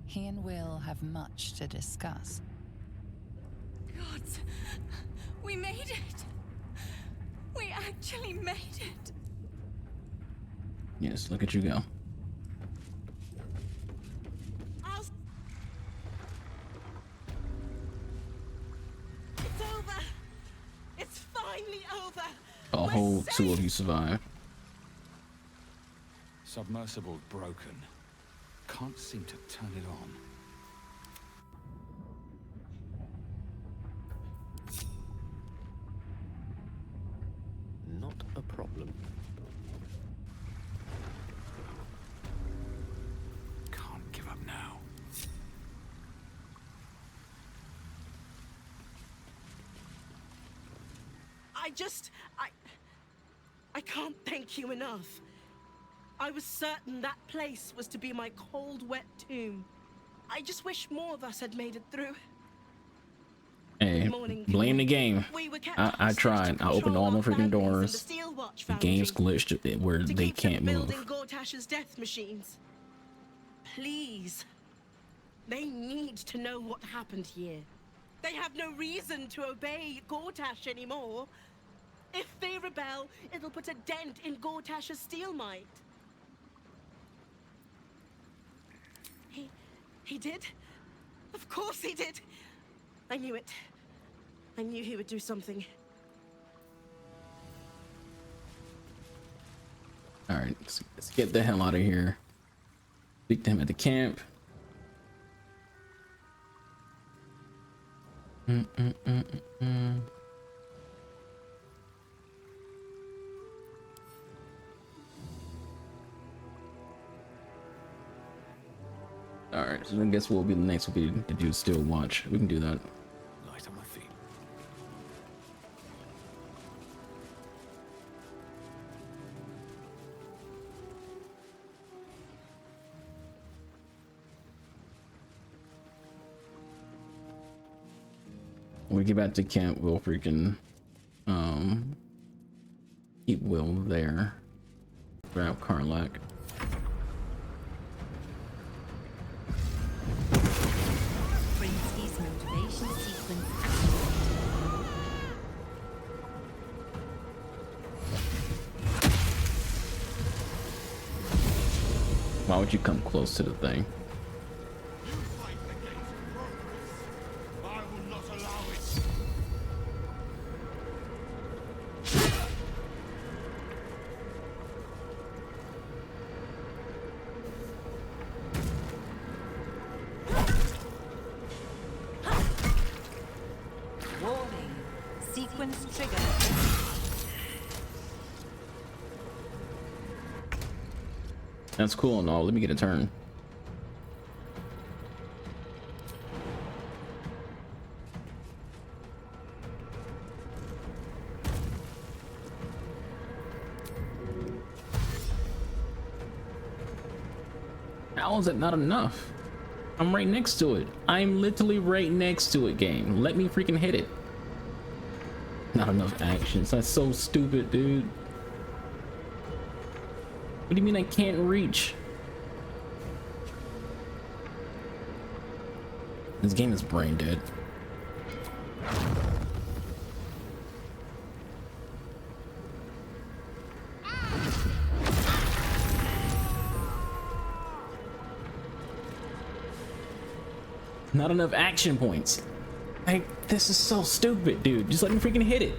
He and Will have much to discuss. Gods, we made it. We actually made it. Yes, look at you go. It's over. It's finally over. A whole two of you survive. Submersible broken. Can't seem to turn it on. Not a problem. Can't give up now. I can't thank you enough. I was certain that place was to be my cold, wet tomb. I just wish more of us had made it through. Hey, blame the game. I tried. I opened all my freaking doors. The game's glitched where they can't move. Building Gortash's death machines. Please. They need to know what happened here. They have no reason to obey Gortash anymore. If they rebel, it'll put a dent in Gortash's steel might. He did? Of course he did! I knew it. I knew he would do something. Alright, let's get the hell out of here. Speak to him at the camp. Alright, so I guess what will be the next will be to do Still Watch. We can do that. Light on my feet. When we get back to camp, we'll freaking keep Will there. Grab Karlak. Why would you come close to the thing? Warning. Sequence trigger. That's cool and all. Let me get a turn. How is it not enough? I'm right next to it. I'm literally right next to it, game. Let me freaking hit it. Not enough actions. That's so stupid, dude. What do you mean I can't reach? This game is brain dead. Not enough action points. Like, this is so stupid, dude. Just let me freaking hit it.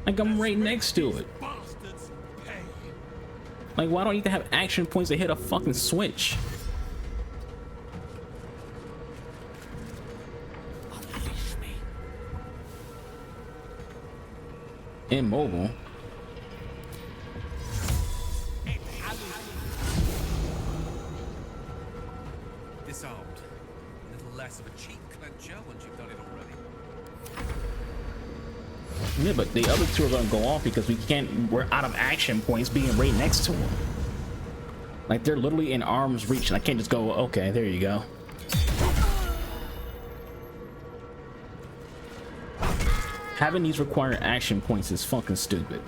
Like, I'm right next to it. Bastards pay. Like, why don't you have action points to hit a fucking switch? Immobile. Disarmed. A little less of a cheek clencher once you've done it already. Yeah, but the other two are gonna go off because we're out of action points being right next to them. Like, they're literally in arm's reach, and I can't just go, okay, there you go. Having these require action points is fucking stupid.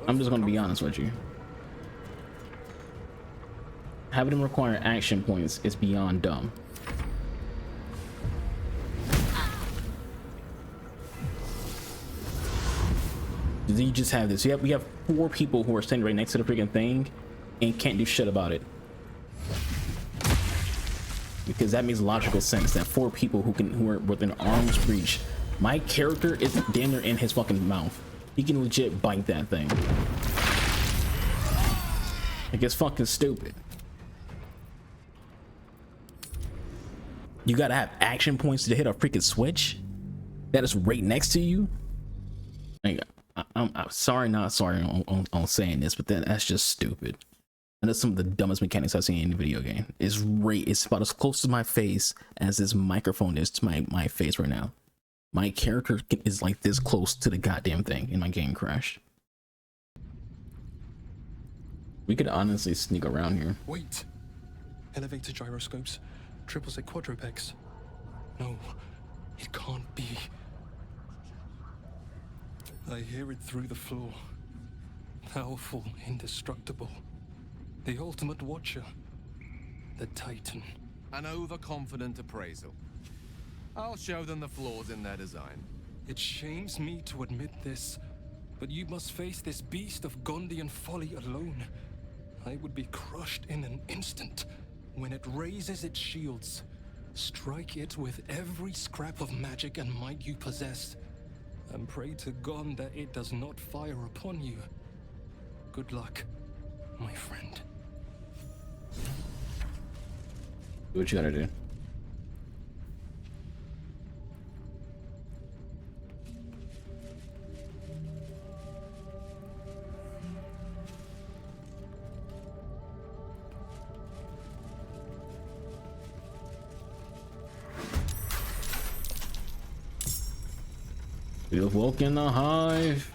I'm just gonna be honest with you. Having them require action points is beyond dumb. You just have this. We have 4 people who are standing right next to the freaking thing and can't do shit about it. Because that makes logical sense that 4 people who are within arm's reach. My character is damn near in his fucking mouth. He can legit bite that thing. Like, it's fucking stupid. You gotta have action points to hit a freaking switch that is right next to you. Like, I'm sorry, not sorry on saying this, but that's just stupid. And that's some of the dumbest mechanics I've seen in a video game. It's about as close to my face as this microphone is to my face right now. My character is like this close to the goddamn thing, and my game crashed. We could honestly sneak around here. Wait. Elevator gyroscopes. Triple set quadrupex. No, it can't be. I hear it through the floor. Powerful, indestructible. The ultimate watcher. The Titan. An overconfident appraisal. I'll show them the flaws in their design. It shames me to admit this, but you must face this beast of Gondian folly alone. I would be crushed in an instant. When it raises its shields, strike it with every scrap of magic and might you possess, and pray to God that it does not fire upon you. Good luck, my friend. Do what you gotta do. We have woken the hive.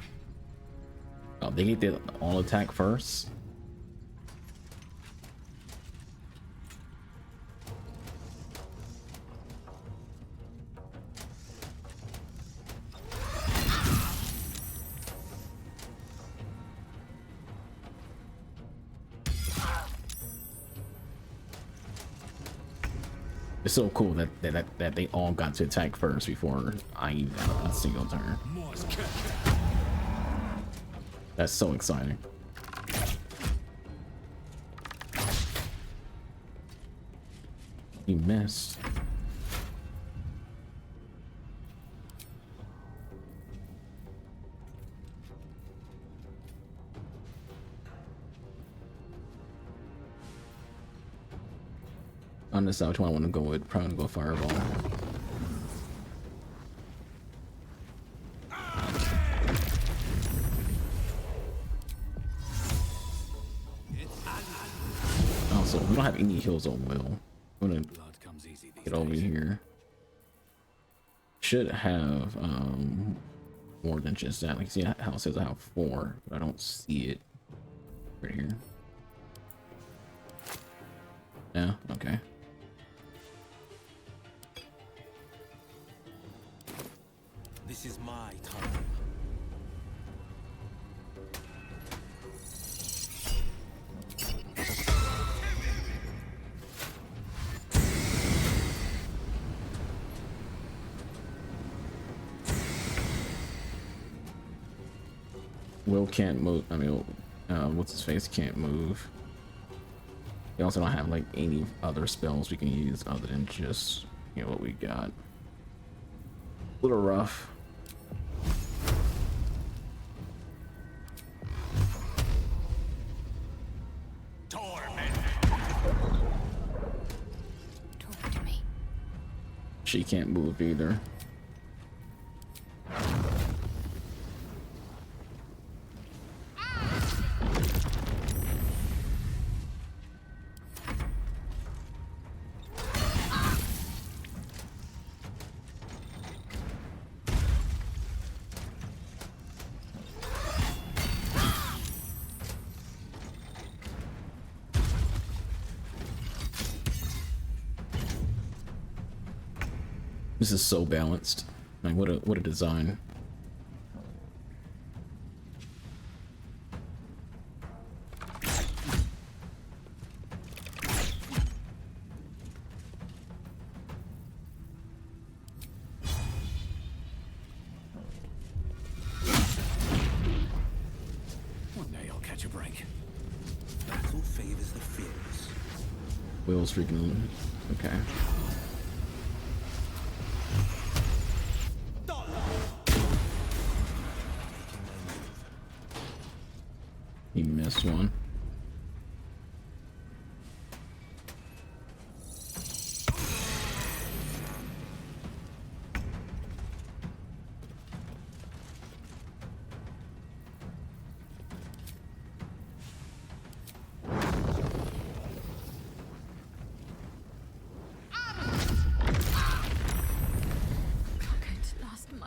Oh, they get the all attack first. It's so cool that they all got to attack first before I even got a single turn. That's so exciting. He missed. On this side, which one I want to go with? Probably gonna go fireball. Also, we don't have any heals on Will. I'm gonna get over here. Should have more than just that. Like, see how it says I have 4, but I don't see it right here. Yeah, okay. This is my time. Will can't move. I mean, what's his face can't move. We also don't have like any other spells we can use other than just, you know, what we got. A little rough. she can't move either. This is so balanced. Like what a design. One day I'll catch a break. Battle favors the fearless. Will's freaking okay. He missed one.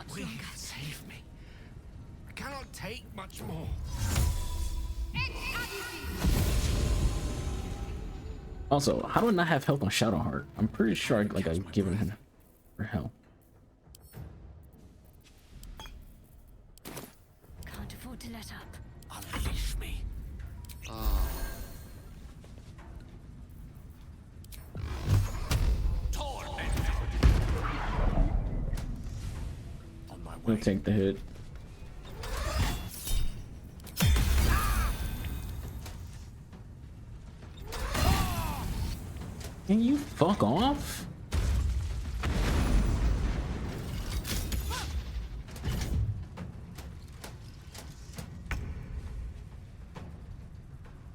Please save me. I cannot take much more. Also, how do I not have health on Shadowheart? I'm pretty sure I've given him for health. Can't afford to let up. Unleash me. We'll take the hit. Can you fuck off?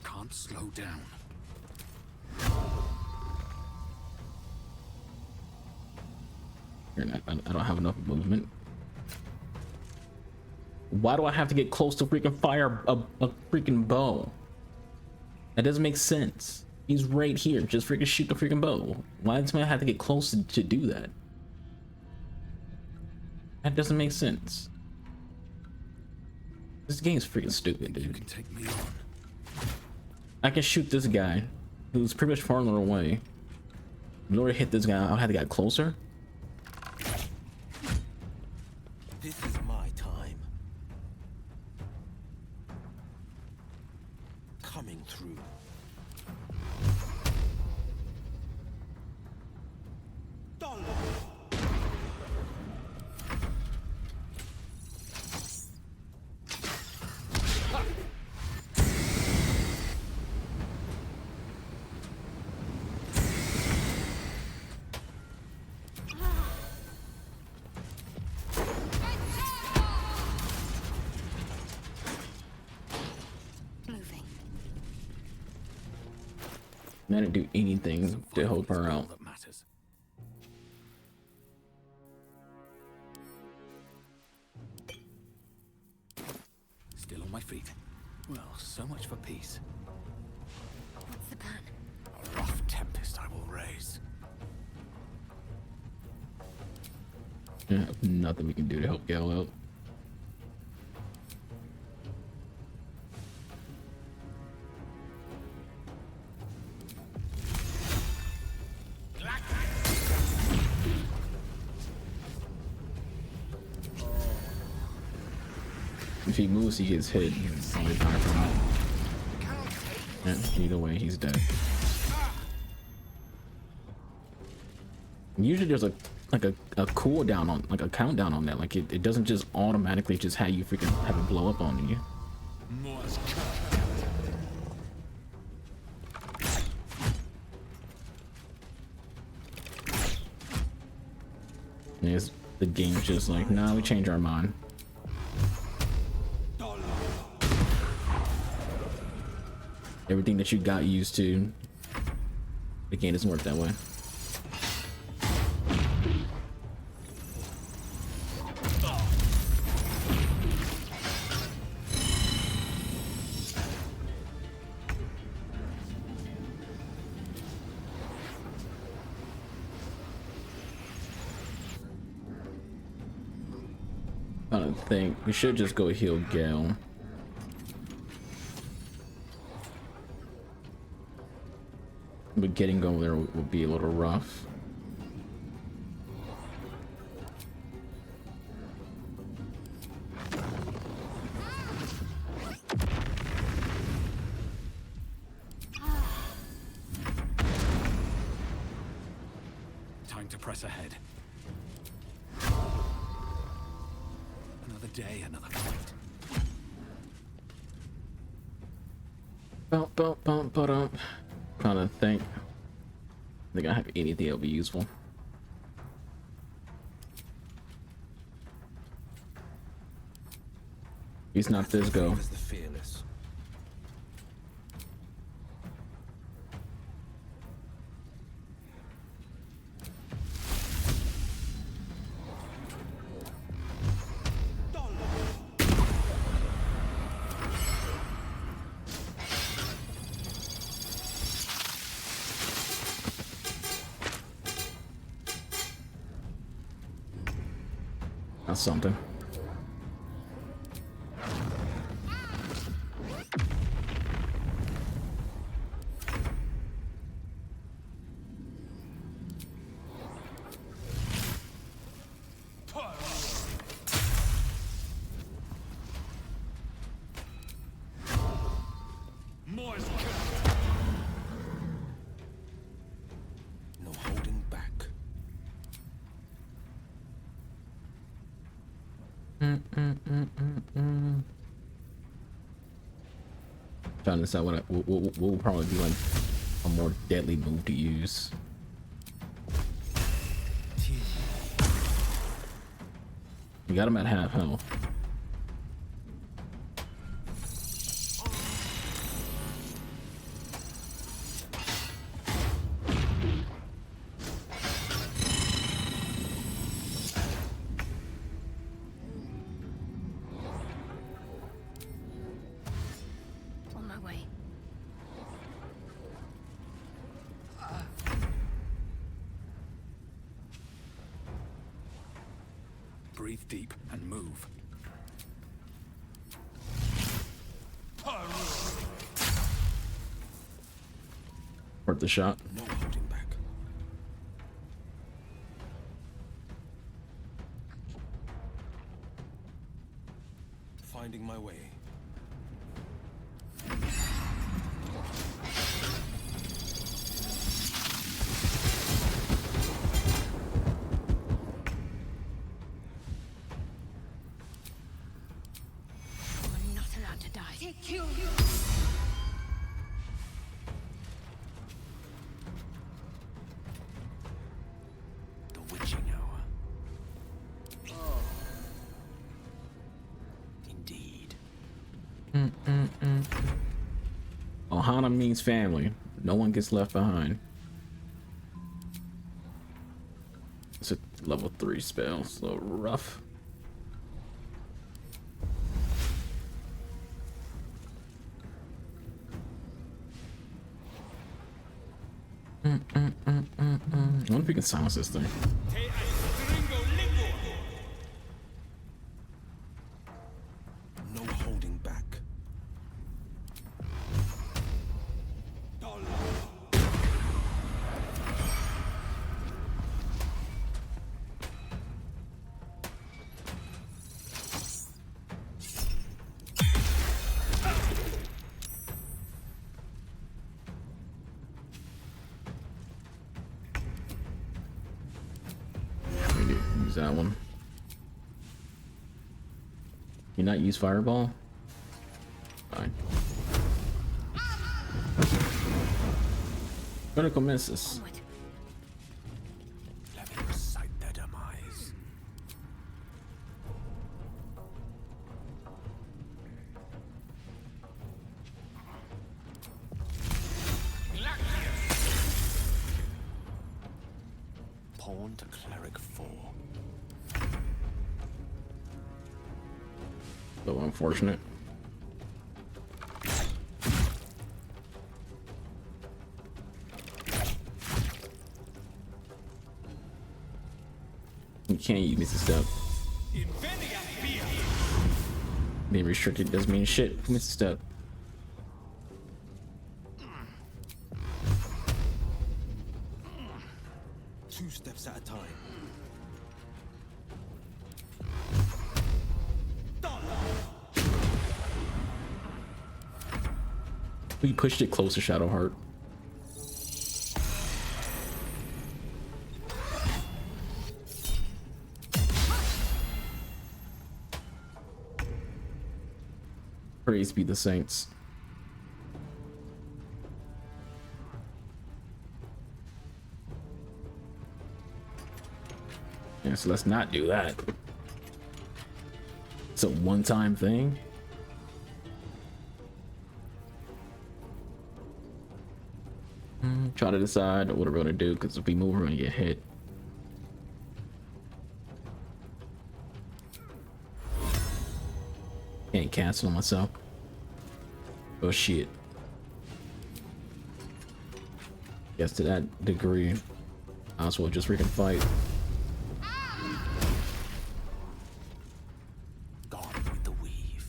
Can't slow down. I don't have enough movement. Why do I have to get close to freaking fire a freaking bow? That doesn't make sense. He's right here. Just freaking shoot the freaking bow. Why does man have to get close to do that? That doesn't make sense. This game's freaking stupid, dude. You can take me on. I can shoot this guy who's pretty much farther away. In order to hit this guy, I'll have to get closer. This is my time. Coming through. I didn't do anything to help her out. That matters. Still on my feet. Well, so much for peace. What's the plan? A rough tempest I will raise. Nothing we can do to help Gal out. If he moves, he gets hit. He can probably die from it. Yeah, either way, he's dead. Usually there's a cooldown on, like a countdown on that. Like it doesn't just automatically just have you freaking have it blow up on you. And the game's just like, nah, we change our mind. Everything that you got used to, the game doesn't work that way. I don't think we should just go heal Gale. But getting over there would be a little rough. Time to press ahead. Another day, another fight. Trying to think. I have anything that'll be useful. He's not this go. That's something. No holding back. Trying to decide what will probably be like a more deadly move to use. You got him at half health. On my way. Breathe deep and move. Worth the shot. No holding back. Finding my way. I'm not allowed to die. Take you. The witching hour. Oh. Indeed. Ohana means family. No one gets left behind. It's a level 3 spell, so rough. I wonder if we can silence this thing. No holding back. Use that one. You not use fireball? Fine. Critical misses. Let me recite their demise. Pawn to cleric 4. So unfortunate. You can't use Mr. Step. Inveria fear. Being restricted doesn't mean shit. Misstep. Two steps at a time. We pushed it closer, Shadowheart. Praise be the saints. Yeah, so let's not do that. It's a one-time thing. Try to decide what we're gonna do, because if we move, we're gonna get hit. Can't cancel myself. Oh shit. Guess to that degree, I might as well just freaking fight. Gone with the weave.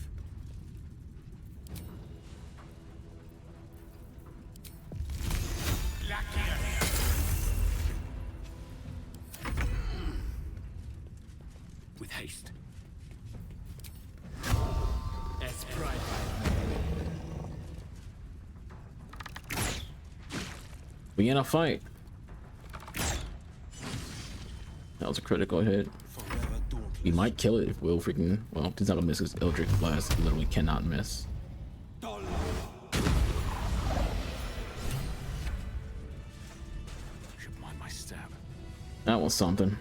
With haste. As pride. We in a fight. That was a critical hit. He might kill it if Will freaking, well, he's not gonna miss his Eldritch Blast. He literally cannot miss. Should mind my stab. That was something.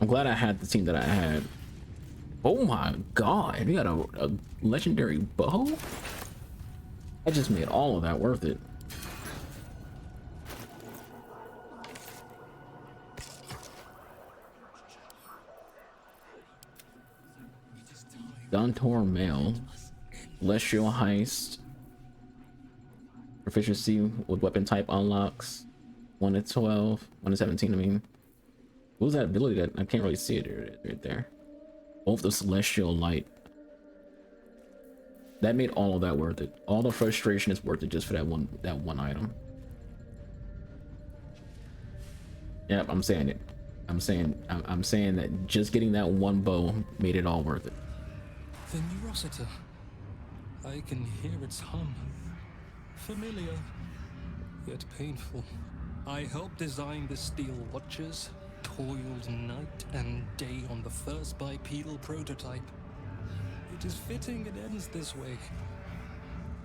I'm glad I had the team that I had. Oh my god, we got a legendary bow? I just made all of that worth it. Guntor Mail, Celestial Heist, proficiency with weapon type unlocks, 1 to 12, 1 to 17. I mean, what was that ability that I can't really see it right there? Both the Celestial Light. That made all of that worth it. All the frustration is worth it just for that one item. Yep, I'm saying it. I'm saying that just getting that one bow made it all worth it. The Neurosita. I can hear its hum. Familiar, yet painful. I helped design the steel watches, toiled night and day on the first bipedal prototype. It is fitting it ends this way.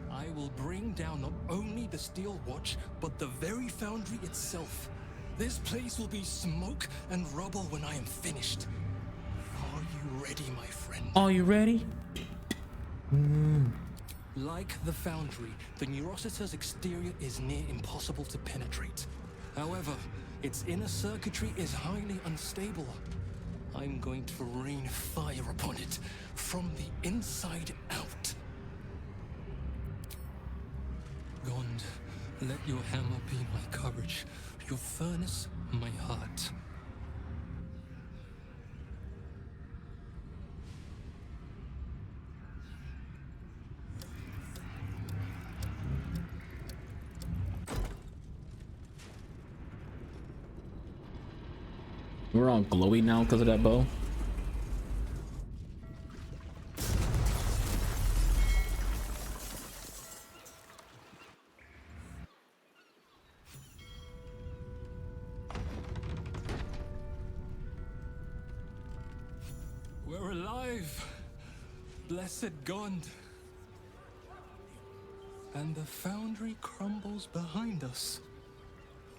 I will bring down not only the steel watch, but the very Foundry itself. This place will be smoke and rubble when I am finished. Are you ready, my friend? Are you ready? Like the Foundry, the Neurosita's exterior is near impossible to penetrate. However, its inner circuitry is highly unstable. I'm going to rain fire upon it from the inside out. Gond, let your hammer be my courage, your furnace my heart. We're all glowy now because of that bow. We're alive, blessed Gond. And the Foundry crumbles behind us.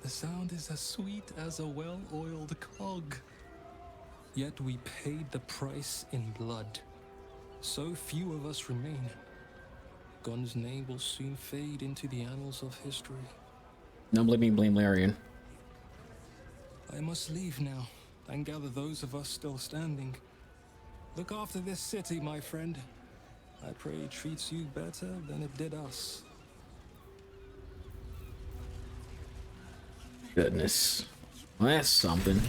The sound is as sweet as a well-oiled cog. Yet we paid the price in blood. So few of us remain. Gond's name will soon fade into the annals of history. Don't blame me, blame Larian. I must leave now and gather those of us still standing. Look after this city, my friend. I pray it treats you better than it did us. Goodness. Well, that's something.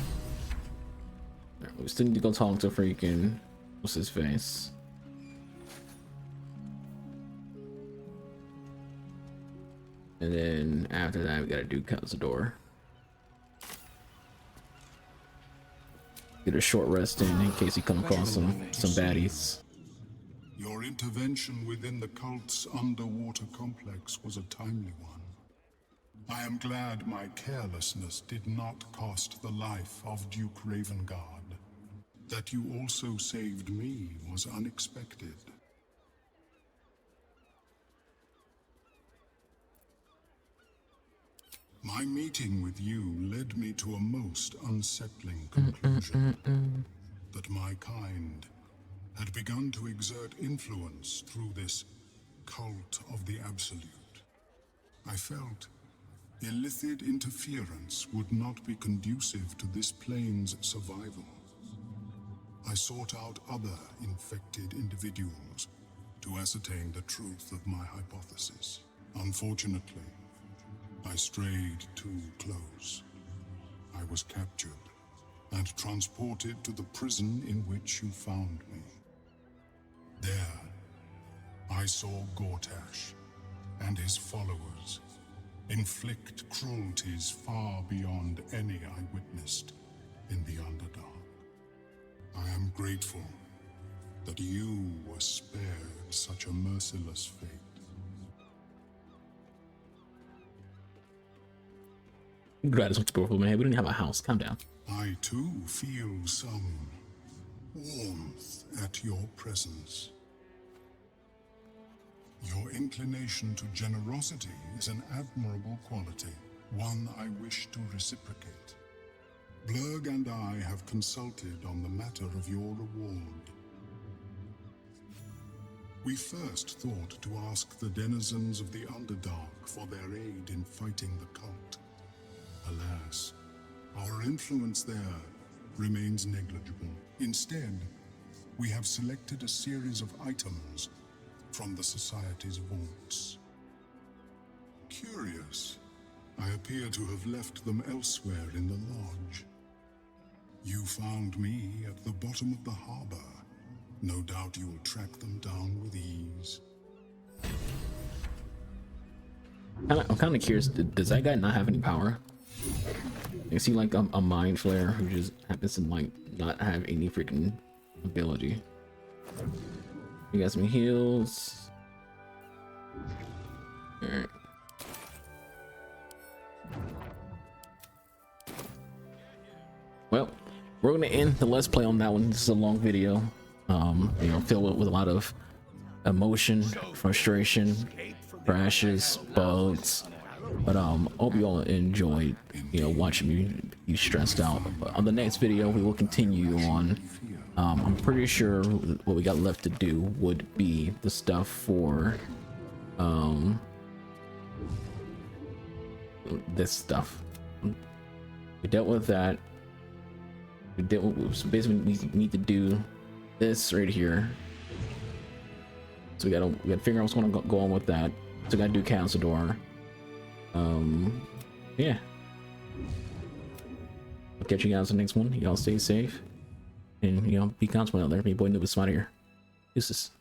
We still need to go talk to freaking... what's his face? And then after that, we gotta do Cazador. Get a short rest in case you come across some baddies. Your intervention within the cult's underwater complex was a timely one. I am glad my carelessness did not cost the life of Duke Ravengard. That you also saved me was unexpected. My meeting with you led me to a most unsettling conclusion. That my kind had begun to exert influence through this cult of the Absolute. I felt illicit interference would not be conducive to this plane's survival. I sought out other infected individuals to ascertain the truth of my hypothesis. Unfortunately, I strayed too close. I was captured and transported to the prison in which you found me. There, I saw Gortash and his followers inflict cruelties far beyond any I witnessed in the Underdark. I am grateful that you were spared such a merciless fate. Glad it's beautiful, man. We didn't have a house. Calm down. I too feel some warmth at your presence. Your inclination to generosity is an admirable quality, one I wish to reciprocate. Blurg and I have consulted on the matter of your reward. We first thought to ask the denizens of the Underdark for their aid in fighting the cult. Alas, our influence there remains negligible. Instead, we have selected a series of items from the Society's vaults. Curious, I appear to have left them elsewhere in the lodge. You found me at the bottom of the harbor. No doubt you'll track them down with ease. I'm kind of curious, does that guy not have any power? Is he like a mind flayer who just happens to like not have any freaking ability? You got some heals. Alright. Well, we're gonna end the let's play on that one. This is a long video. You know, filled with a lot of emotion, frustration, crashes, bugs. But hope you all enjoyed, you know, watching me be stressed out. But on the next video, we will continue on. I'm pretty sure what we got left to do would be the stuff for this stuff. We dealt with that. So basically we need to do this right here. So we gotta figure out what's gonna go on with that. So we gotta do Cazador. Yeah. I'll catch you guys in the next one. Y'all stay safe. And, you know, be confident out there. Be boy noob is smart here. Deuces.